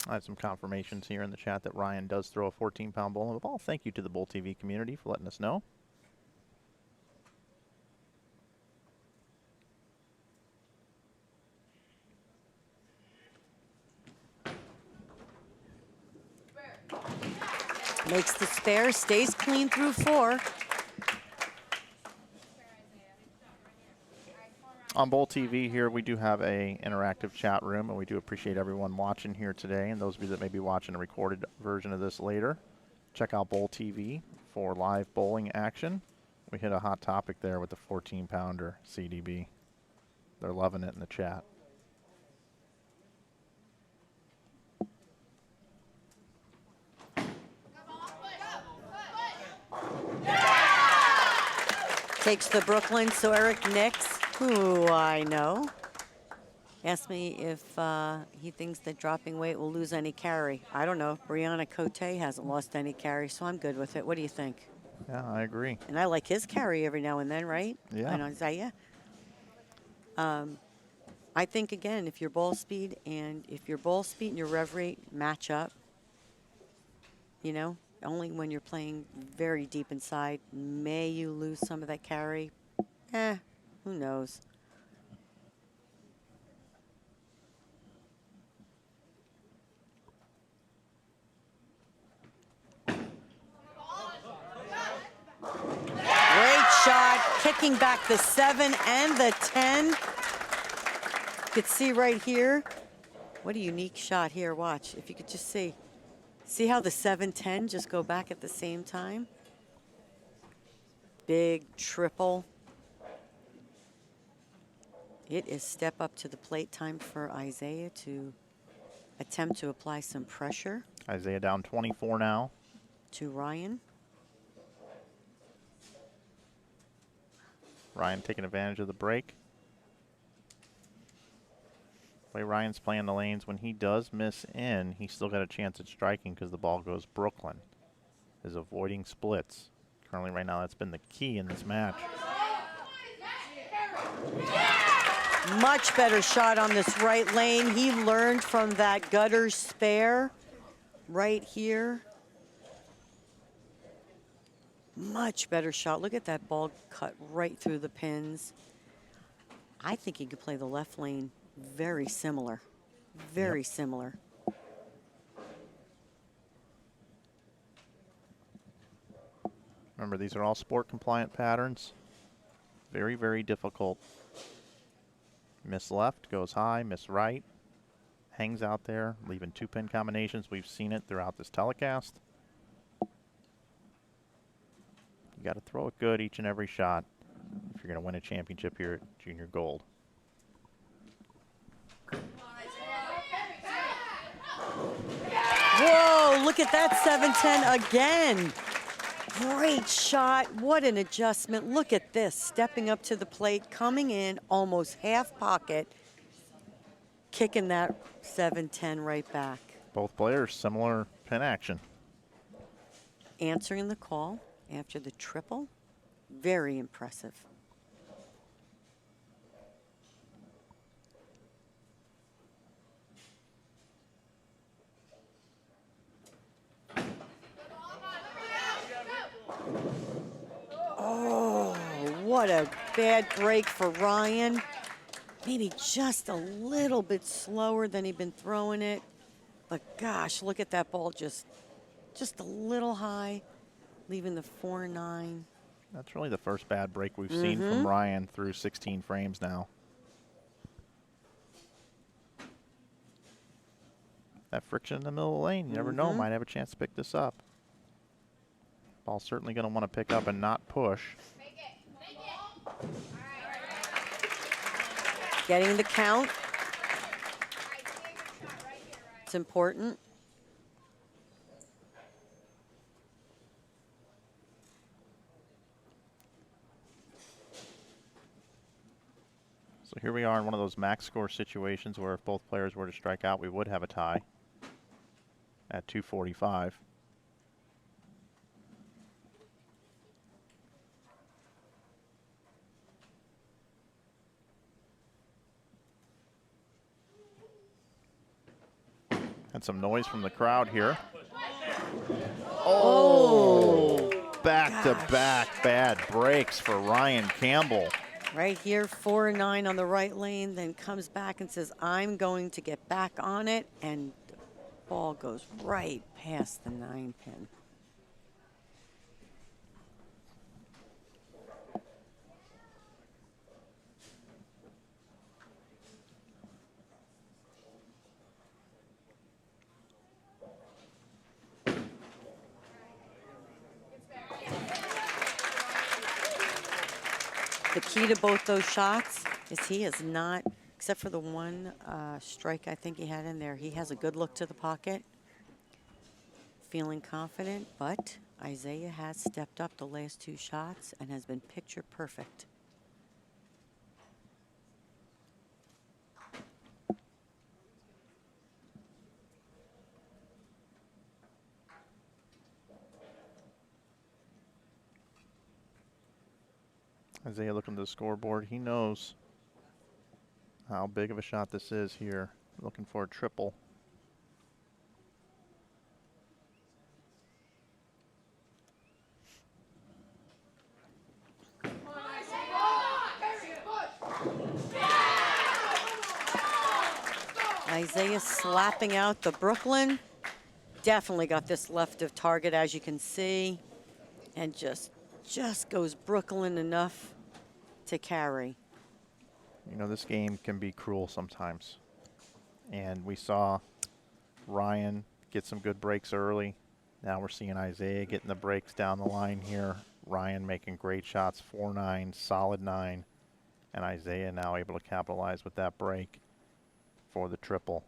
I have some confirmations here in the chat that Ryan does throw a 14-pound bowling ball. Thank you to the Bull TV community for letting us know. Makes the spare, stays clean through 4. On Bull TV here, we do have a interactive chat room, and we do appreciate everyone watching here today. And those of you that may be watching a recorded version of this later, check out Bull TV for live bowling action. We hit a hot topic there with the 14-pounder CDB. They're loving it in the chat. Takes the Brooklyn, so Eric Nix, who I know, asked me if he thinks that dropping weight will lose any carry. I don't know. Brianna Cote hasn't lost any carry, so I'm good with it. What do you think? Yeah, I agree. And I like his carry every now and then, right? Yeah. I know, Isaiah. I think, again, if your ball speed and your rev rate match up, you know, only when you're playing very deep inside may you lose some of that carry. Who knows? Great shot, kicking back the 7 and the 10. You could see right here. What a unique shot here. Watch, if you could just see. See how the 7-10 just go back at the same time? Big triple. It is step up to the plate time for Isaiah to attempt to apply some pressure Isaiah down 24 now. to Ryan. Ryan taking advantage of the break. The way Ryan's playing the lanes, when he does miss in, he's still got a chance at striking because the ball goes Brooklyn. Is avoiding splits. Currently right now, that's been the key in this match. Much better shot on this right lane. He learned from that gutter spare right here. Much better shot. Look at that ball cut right through the pins. I think he could play the left lane very similar. Very similar. Remember, these are all sport compliant patterns. Very, very difficult. Miss left, goes high, miss right. Hangs out there, leaving 2-pin combinations. We've seen it throughout this telecast. You got to throw it good each and every shot if you're going to win a championship here at Junior Gold. Whoa, look at that 7-10 again. Great shot. What an adjustment. Look at this. Stepping up to the plate, coming in almost half pocket, kicking that 7-10 right back. Both players, similar pin action. Answering the call after the triple. Very impressive. Oh, what a bad break for Ryan. Maybe just a little bit slower than he'd been throwing it. But gosh, look at that ball, just a little high, leaving the 4-9. That's really the first bad break we've seen from Ryan through 16 frames now. That friction in the middle of the lane, you never know, might have a chance to pick this up. Ball's certainly going to want to pick up and not push. Getting the count. It's important. So here we are in one of those max score situations where if both players were to strike out, we would have a tie at 245. And some noise from the crowd here. Oh! Back-to-back bad breaks for Ryan Campbell. Right here, 4-9 on the right lane, then comes back and says, I'm going to get back on it, and the ball goes right past the 9-pin. The key to both those shots is he is not, except for the one strike I think he had in there, he has a good look to the pocket, feeling confident, but Isaiah has stepped up the last two shots and has been picture perfect. Isaiah looking at the scoreboard. He knows how big of a shot this is here. Looking for a triple. Isaiah slapping out the Brooklyn. Definitely got this left of target, as you can see, and just goes Brooklyn enough to carry. You know, this game can be cruel sometimes. And we saw Ryan get some good breaks early. Now we're seeing Isaiah getting the breaks down the line here. Ryan making great shots, 4-9, solid 9. And Isaiah now able to capitalize with that break for the triple.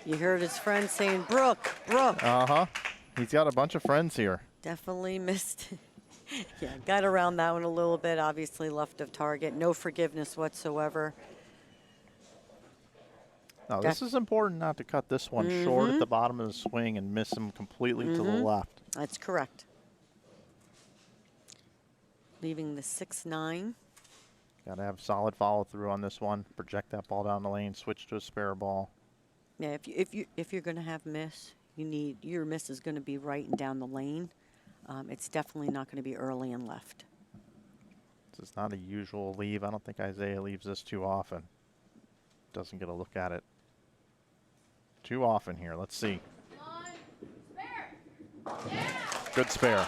You heard his friend saying, Brooke, Brooke. Uh-huh. He's got a bunch of friends here. Definitely missed. Yeah, got around that one a little bit. Obviously left of target. No forgiveness whatsoever. Now, this is important not to cut this one short at the bottom of the swing and miss him completely to the left. That's correct. Leaving the 6-9. Got to have solid follow through on this one. Project that ball down the lane. Switch to a spare ball. Yeah, if you're going to have miss, your miss is going to be right and down the lane. It's definitely not going to be early and left. This is not a usual leave. I don't think Isaiah leaves this too often. Doesn't get a look at it too often here. Let's see. Good spare.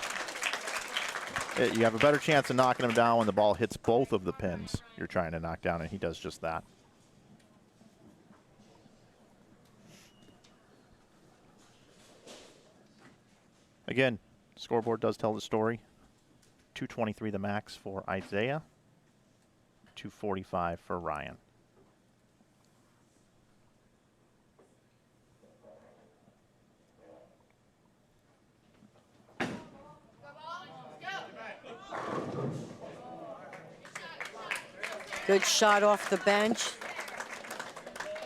You have a better chance of knocking him down when the ball hits both of the pins you're trying to knock down, and he does just that. Again, scoreboard does tell the story. 223 the max for Isaiah, 245 for Ryan. Good shot off the bench,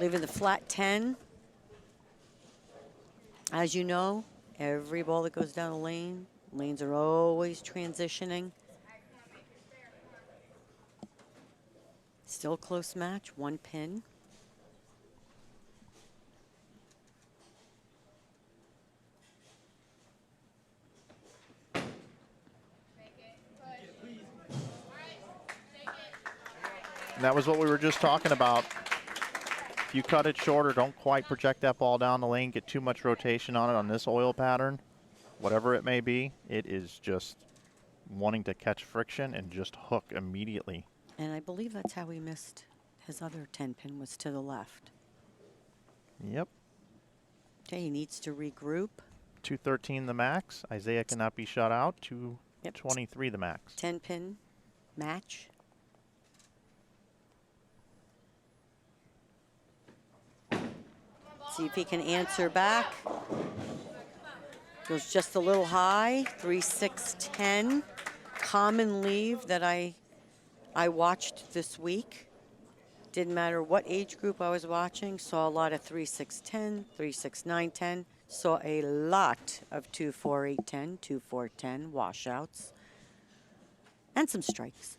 leaving the flat 10. As you know, every ball that goes down a lane, lanes are always transitioning. Still close match, 1 pin. And that was what we were just talking about. If you cut it short or don't quite project that ball down the lane, get too much rotation on it on this oil pattern, whatever it may be, it is just wanting to catch friction and just hook immediately. And I believe that's how he missed his other 10-pin, was to the left. Yep. Okay, he needs to regroup. 213 the max. Isaiah cannot be shut out. 223 the max. 10-pin match. See if he can answer back. Goes just a little high. 3-6-10. Common leave that I watched this week. Didn't matter what age group I was watching. Saw a lot of 3-6-10, 3-6-9-10. Saw a lot of 2-4-8-10, 2-4-10 washouts. And some strikes.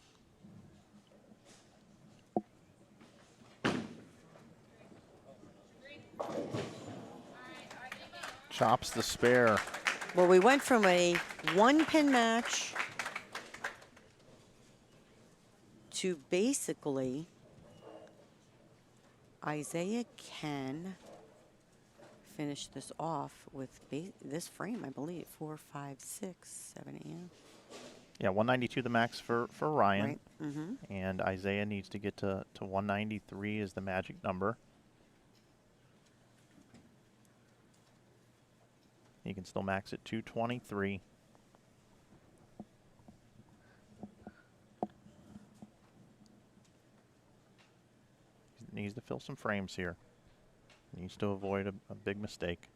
Chops the spare. Well, we went from a 1-pin match to basically Isaiah can finish this off with this frame, I believe. 4, 5, 6, 7, 8. Yeah, 192 the max for Ryan. Right. And Isaiah needs to get to 193 is the magic number. He can still max at 223. He needs to fill some frames here. Needs to avoid a big mistake.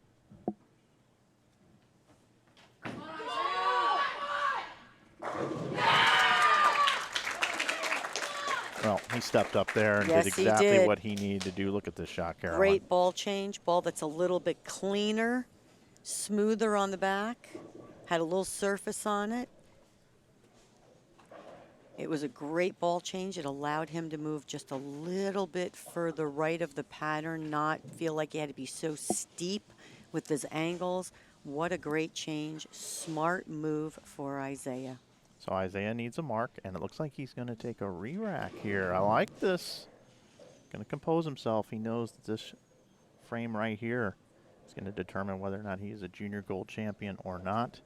Well, he stepped up there and Yes, did he exactly did. what he needed to do. Look at this shot, Caroline. Great ball change. Ball that's a little bit cleaner, smoother on the back. Had a little surface on it. It was a great ball change. It allowed him to move just a little bit further right of the pattern, not feel like he had to be so steep with his angles. What a great change. Smart move for Isaiah. So Isaiah needs a mark, and it looks like he's going to take a re-rack here. I like this. Going to compose himself. He knows that this frame right here is going to determine whether or not he is a junior gold champion or not.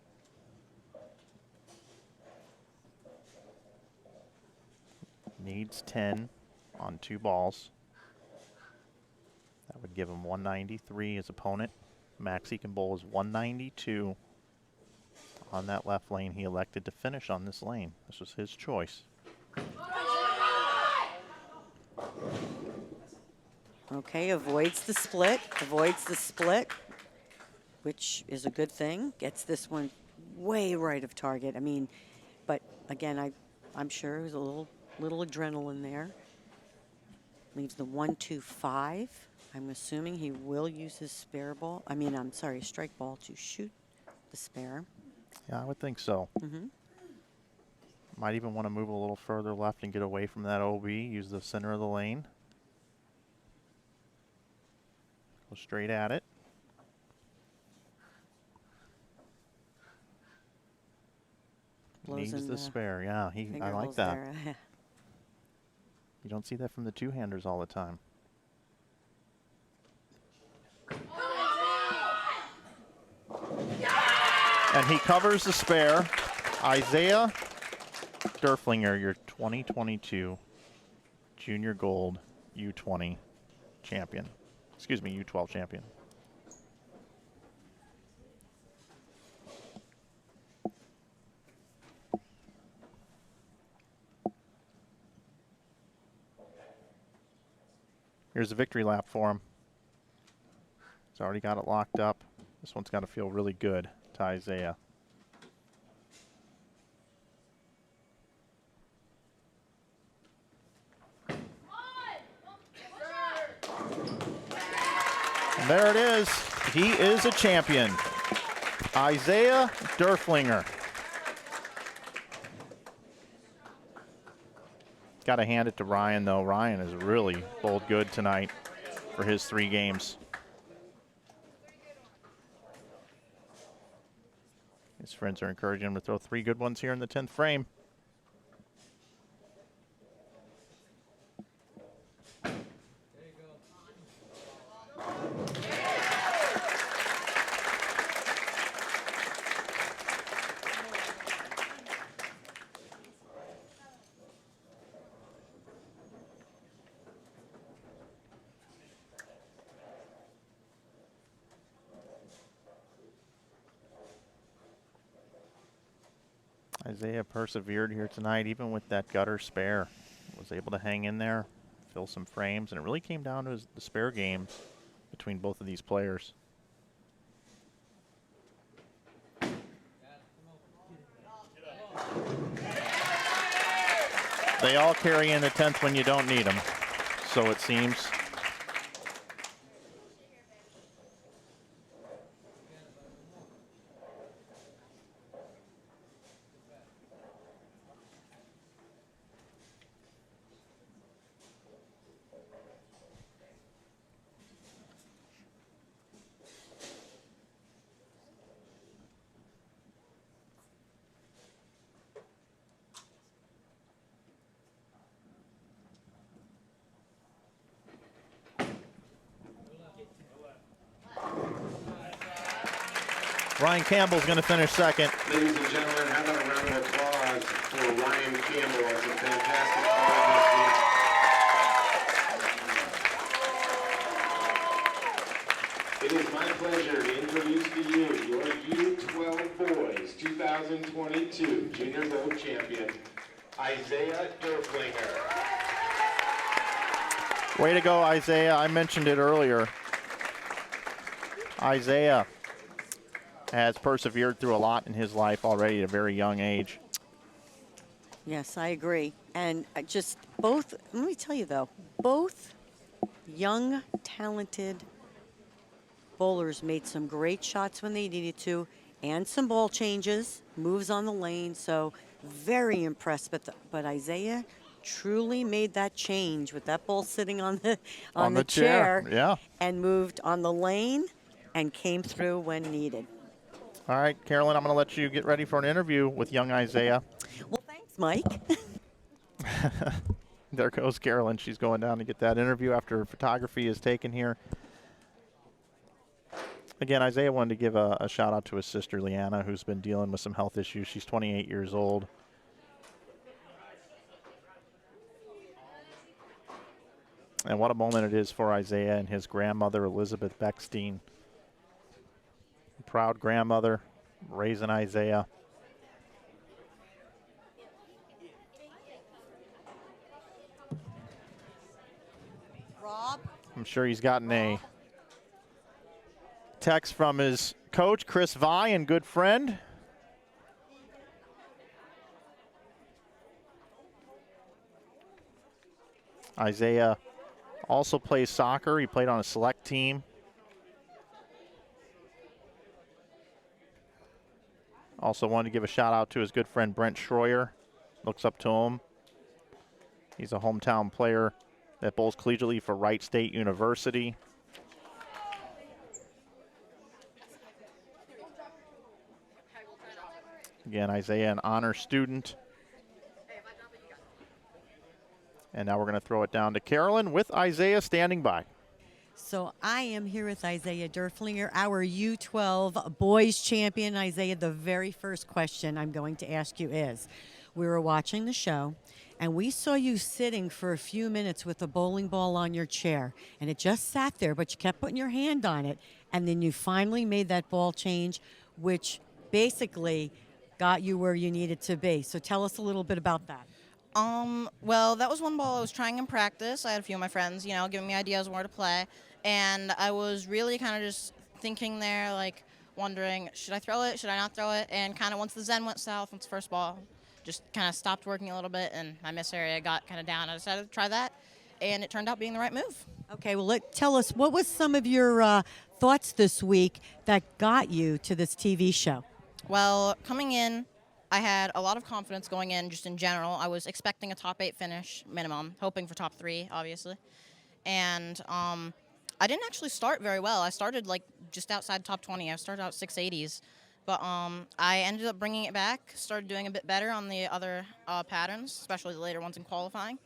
Needs 10 on 2 balls. That would give him 193. His opponent, max he can bowl, is 192. On that left lane, he elected to finish on this lane. This was his choice. Okay, avoids the split, which is a good thing. Gets this one way right of target. I mean, but again, I'm sure there's a little adrenaline there. Leaves the 1-2-5. I'm assuming he will use his spare ball. I mean, I'm sorry, strike ball to shoot the spare. Yeah, I would think so. Might even want to move a little further left and get away from that OB. Use the center of the lane. Go straight at it. Blows Needs in the spare. Yeah, finger I like holes that. there. You don't see that from the two-handers all the time. And he covers the spare. Isaiah Derflinger, your 2022 Junior Gold U20 champion. Excuse me, U12 champion. Here's a victory lap for him. He's already got it locked up. This one's got to feel really good to Isaiah. And there it is. He is a champion. Isaiah Derflinger. Got to hand it to Ryan, though. Ryan has really bowled good tonight for his 3 games. His friends are encouraging him to throw 3 good ones here in the 10th frame. Isaiah persevered here tonight, even with that gutter spare. Was able to hang in there, fill some frames, and it really came down to the spare game between both of these players. They all carry in the 10th when you don't need them, so it seems. Ryan Campbell's going to finish second. Ladies and gentlemen, how about a round of applause for Ryan Campbell on some fantastic play this week. It is my pleasure to introduce to you your U12 Boys 2022 Junior Gold Champion, Isaiah Derflinger. Way to go, Isaiah. I mentioned it earlier. Isaiah has persevered through a lot in his life already at a very young age. Yes, I agree. And just both, let me tell you though, both young, talented bowlers made some great shots when they needed to, and some ball changes, moves on the lane. So very impressed. But Isaiah truly made that change with that ball sitting on the chair, yeah, and moved on the lane and came through when needed. All right, Carolyn, I'm going to let you get ready for an interview with young Isaiah. Well, thanks, Mike. There goes Carolyn. She's going down to get that interview after photography is taken here. Again, Isaiah wanted to give a shout out to his sister, Leanna, who's been dealing with some health issues. She's 28 years old. And what a moment it is for Isaiah and his grandmother, Elizabeth Beckstein. Proud grandmother raising Isaiah. Rob? I'm sure he's gotten a text from his coach, Chris Vi, and good friend. Isaiah also plays soccer. He played on a select team. Also wanted to give a shout out to his good friend Brent Schroyer. Looks up to him. He's a hometown player that bowls collegiately for Wright State University. Again, Isaiah, an honor student. And now we're going to throw it down to Carolyn with Isaiah standing by. So I am here with Isaiah Derflinger, our U12 boys champion. Isaiah, the very first question I'm going to ask you is, we were watching the show, and we saw you sitting for a few minutes with a bowling ball on your chair, and it just sat there, but you kept putting your hand on it, and then you finally made that ball change, which basically got you where you needed to be. So tell us a little bit about that. Well, that was one ball I was trying in practice. I had a few of my friends, giving me ideas on where to play. And I was really kind of just thinking there, like, wondering, should I throw it? Should I not throw it? And kind of once the Zen went south, once the first ball just kind of stopped working a little bit and my miss area got kind of down, I decided to try that. And it turned out being the right move. Okay, well, tell us, what was some of your thoughts this week that got you to this TV show? Well, coming in, I had a lot of confidence going in just in general. I was expecting a top 8 finish minimum, hoping for top 3, obviously. And I didn't actually start very well. I started like just outside top 20. I started out 680s. But I ended up bringing it back, started doing a bit better on the other patterns, especially the later ones in qualifying.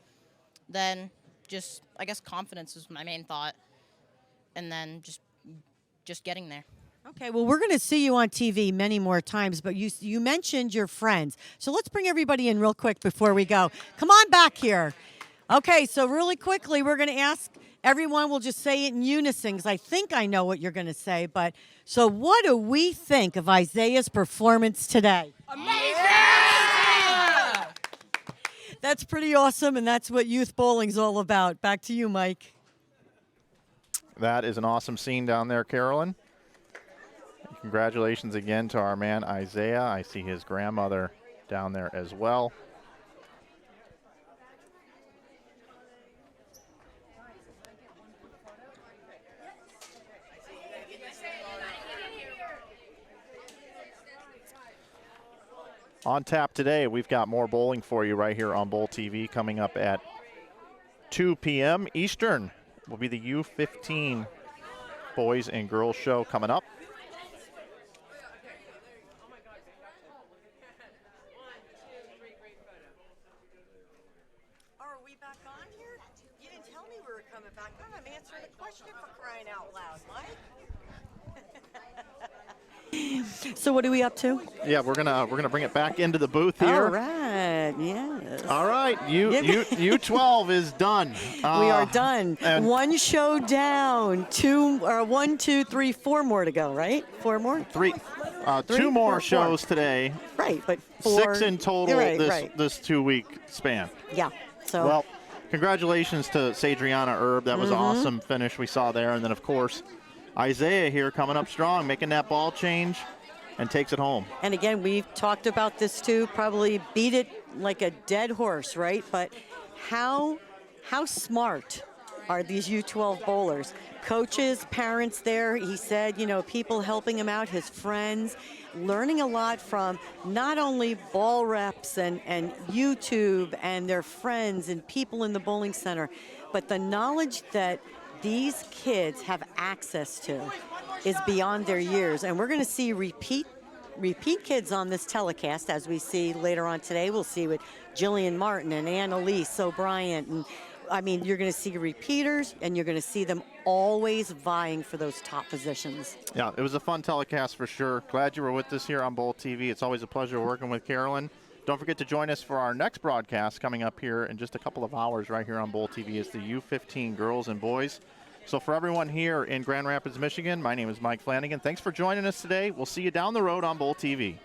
Then just, I guess, confidence was my main thought. And then just getting there. Okay, well, we're going to see you on TV many more times, but you mentioned your friends. So let's bring everybody in real quick before we go. Come on back here. Okay, so really quickly, we're going to ask everyone, we'll just say it in unison, because I think I know what you're going to say. But so what do we think of Isaiah's performance today? Amazing! That's pretty awesome, and that's what youth bowling's all about. Back to you, Mike. That is an awesome scene down there, Carolyn. Congratulations again to our man Isaiah. I see his grandmother down there as well. On tap today, we've got more bowling for you right here on Bowl TV coming up at 2 p.m. Eastern. Will be the U15 boys and girls show coming up. Are we back on here? You didn't tell me we were coming back on. I'm answering the question for crying out loud, Mike. So what are we up to? Yeah, we're gonna bring it back into the booth here. All right, yes. All right, U12 is done. We are done. One show down. 1, 2, 3, 4 more to go, right? 4 more? Two more four. shows today. Right, but 4. 6 in total this 2-week span. Yeah. So. Well, congratulations to Sadriana Erb. That was an awesome finish we saw there. And then, of course, Isaiah here coming up strong, making that ball change and takes it home. And again, we've talked about this too, probably beat it like a dead horse, right? But how smart are these U12 bowlers? Coaches, parents there, he said, people helping him out, his friends, learning a lot from not only ball reps and YouTube and their friends and people in the bowling center, but the knowledge that these kids have access to is beyond their years. And we're going to see repeat kids on this telecast, as we see later on today. We'll see with Jillian Martin and Annalise O'Brien. And I mean, you're going to see repeaters, and you're going to see them always vying for those top positions. Yeah, it was a fun telecast for sure. Glad you were with us here on Bowl TV. It's always a pleasure working with Carolyn. Don't forget to join us for our next broadcast coming up here in just a couple of hours right here on Bowl TV. It's the U15 girls and boys. So for everyone here in Grand Rapids, Michigan, my name is Mike Flanagan. Thanks for joining us today. We'll see you down the road on Bowl TV.